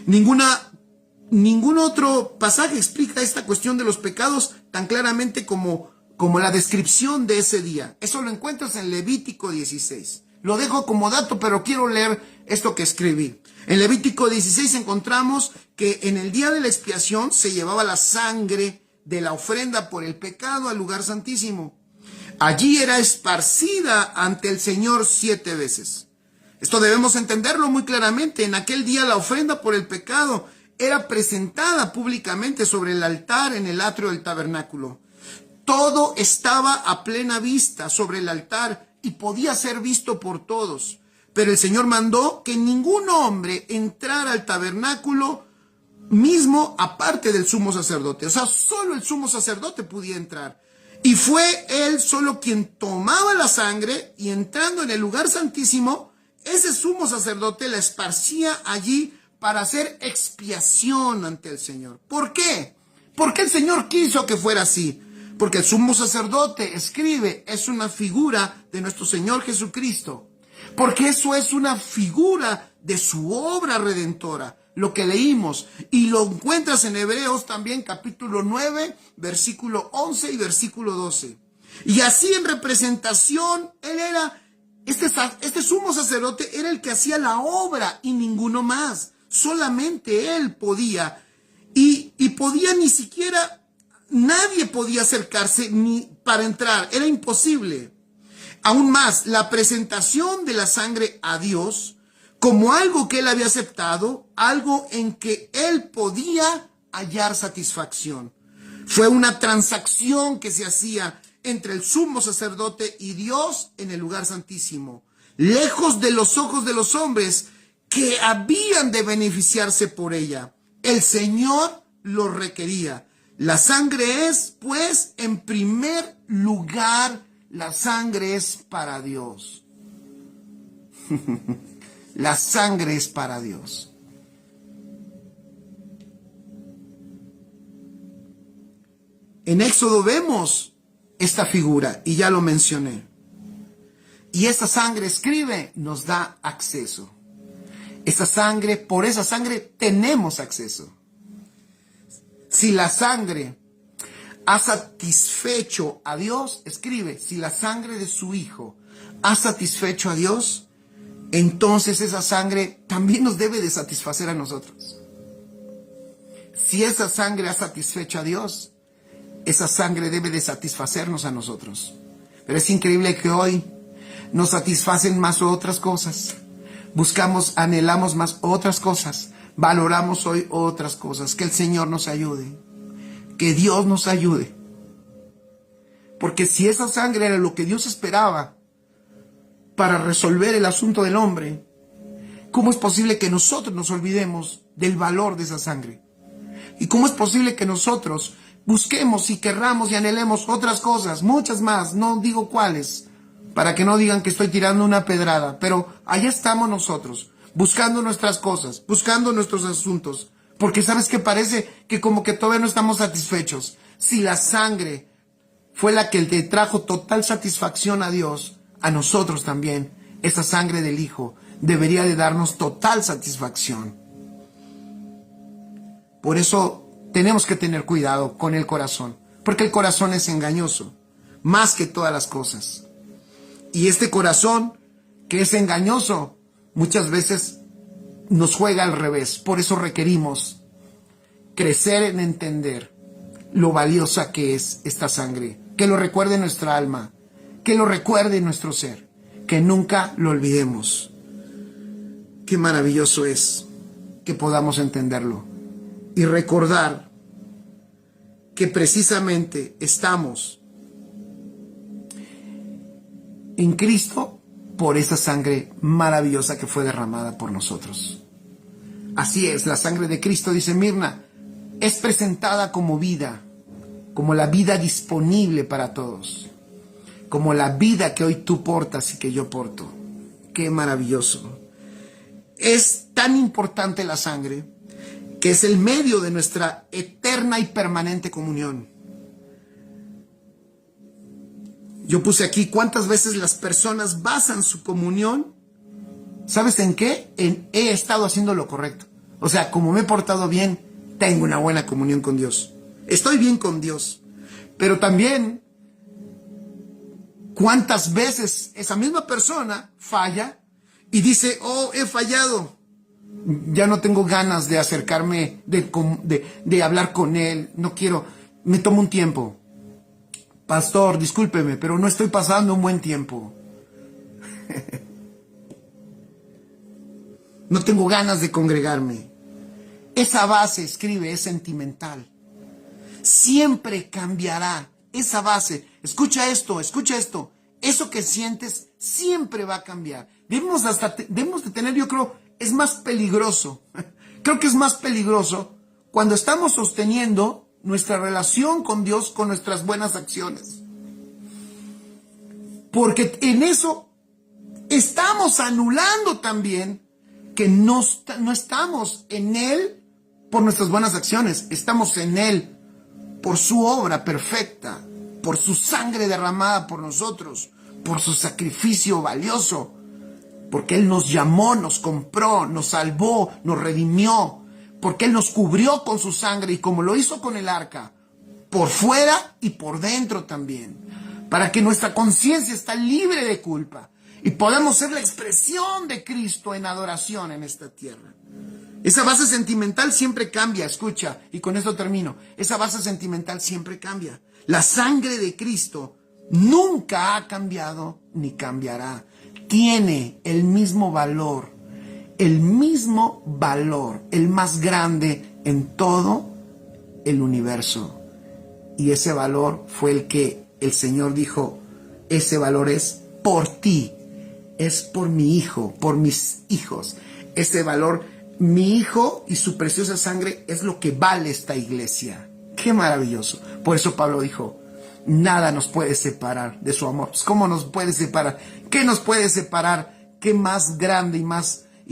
Ningún otro pasaje explica esta cuestión de los pecados tan claramente como la descripción de ese día. Eso lo encuentras en Levítico 16. Lo dejo como dato, pero quiero leer esto que escribí. En Levítico 16 encontramos que en el día de la expiación se llevaba la sangre de la ofrenda por el pecado al lugar santísimo. Allí era esparcida ante el Señor 7 veces. Esto debemos entenderlo muy claramente. En aquel día la ofrenda por el pecado era presentada públicamente sobre el altar en el atrio del tabernáculo. Todo estaba a plena vista sobre el altar y podía ser visto por todos. Pero el Señor mandó que ningún hombre entrara al tabernáculo mismo aparte del sumo sacerdote. O sea, solo el sumo sacerdote podía entrar. Y fue él solo quien tomaba la sangre y entrando en el lugar santísimo, ese sumo sacerdote la esparcía allí para hacer expiación ante el Señor. ¿Por qué? Porque el Señor quiso que fuera así. Porque el sumo sacerdote, escribe, es una figura de nuestro Señor Jesucristo. Porque eso es una figura de su obra redentora, lo que leímos. Y lo encuentras en Hebreos también, capítulo 9, versículo 11 y versículo 12. Y así en representación, él era, este sumo sacerdote era el que hacía la obra y ninguno más. Solamente él podía. Y podía ni siquiera, nadie podía acercarse ni para entrar. Era imposible. Aún más, la presentación de la sangre a Dios como algo que él había aceptado, algo en que él podía hallar satisfacción. Fue una transacción que se hacía entre el sumo sacerdote y Dios en el lugar santísimo, lejos de los ojos de los hombres que habían de beneficiarse por ella. El Señor lo requería. La sangre es, pues, en primer lugar, la sangre es para Dios. La sangre es para Dios. En Éxodo vemos esta figura y ya lo mencioné. Y esa sangre, escribe, nos da acceso. Esa sangre, por esa sangre tenemos acceso. Si la sangre ha satisfecho a Dios, escribe, si la sangre de su Hijo ha satisfecho a Dios, entonces esa sangre también nos debe de satisfacer a nosotros. Si esa sangre ha satisfecho a Dios, esa sangre debe de satisfacernos a nosotros. Pero es increíble que hoy nos satisfacen más otras cosas. Buscamos, anhelamos más otras cosas. Valoramos hoy otras cosas. Que el Señor nos ayude. Que Dios nos ayude. Porque si esa sangre era lo que Dios esperaba para resolver el asunto del hombre, ¿cómo es posible que nosotros nos olvidemos del valor de esa sangre? ¿Y cómo es posible que nosotros busquemos y querramos y anhelemos otras cosas, muchas más, no digo cuáles, para que no digan que estoy tirando una pedrada, pero allá estamos nosotros, buscando nuestras cosas, buscando nuestros asuntos, porque sabes que parece que como que todavía no estamos satisfechos. Si la sangre fue la que le trajo total satisfacción a Dios, a nosotros también, esa sangre del Hijo debería de darnos total satisfacción. Por eso tenemos que tener cuidado con el corazón, porque el corazón es engañoso, más que todas las cosas. Y este corazón, que es engañoso, muchas veces nos juega al revés. Por eso requerimos crecer en entender lo valiosa que es esta sangre, que lo recuerde nuestra alma, que lo recuerde nuestro ser, que nunca lo olvidemos. Qué maravilloso es que podamos entenderlo y recordar que precisamente estamos en Cristo por esa sangre maravillosa que fue derramada por nosotros. Así es, la sangre de Cristo, dice Mirna, es presentada como vida, como la vida disponible para todos, como la vida que hoy tú portas y que yo porto. Qué maravilloso. Es tan importante la sangre que es el medio de nuestra eterna y permanente comunión. Yo puse aquí cuántas veces las personas basan su comunión, ¿sabes en qué? En he estado haciendo lo correcto. O sea, como me he portado bien, tengo una buena comunión con Dios. Estoy bien con Dios. Pero también, ¿cuántas veces esa misma persona falla y dice, oh, he fallado? Ya no tengo ganas de acercarme, de hablar con él, no quiero, me tomo un tiempo. Pastor, discúlpeme, pero no estoy pasando un buen tiempo. No tengo ganas de congregarme. Esa base, escribe, es sentimental. Siempre cambiará esa base. Escucha esto, escucha esto. Eso que sientes siempre va a cambiar. Debemos de tener, yo creo, es más peligroso. Creo que es más peligroso cuando estamos sosteniendo nuestra relación con Dios con nuestras buenas acciones. Porque en eso estamos anulando también que no estamos en Él por nuestras buenas acciones, estamos en Él por su obra perfecta, por su sangre derramada por nosotros, por su sacrificio valioso, porque Él nos llamó, nos compró, nos salvó, nos redimió, porque Él nos cubrió con su sangre y como lo hizo con el arca, por fuera y por dentro también, para que nuestra conciencia esté libre de culpa y podamos ser la expresión de Cristo en adoración en esta tierra. Esa base sentimental siempre cambia, escucha, y con esto termino. Esa base sentimental siempre cambia. La sangre de Cristo nunca ha cambiado ni cambiará. Tiene el mismo valor, el más grande en todo el universo. Y ese valor fue el que el Señor dijo, ese valor es por ti, es por mi hijo, por mis hijos. Ese valor, mi hijo y su preciosa sangre es lo que vale esta iglesia. ¡Qué maravilloso! Por eso Pablo dijo, nada nos puede separar de su amor. ¿Cómo nos puede separar? ¿Qué nos puede separar? ¿Qué más grande y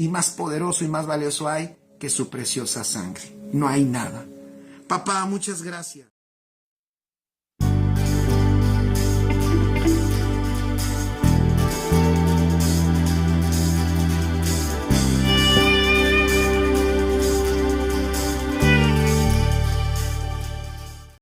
más poderoso y más valioso hay que su preciosa sangre? No hay nada. Papá, muchas gracias.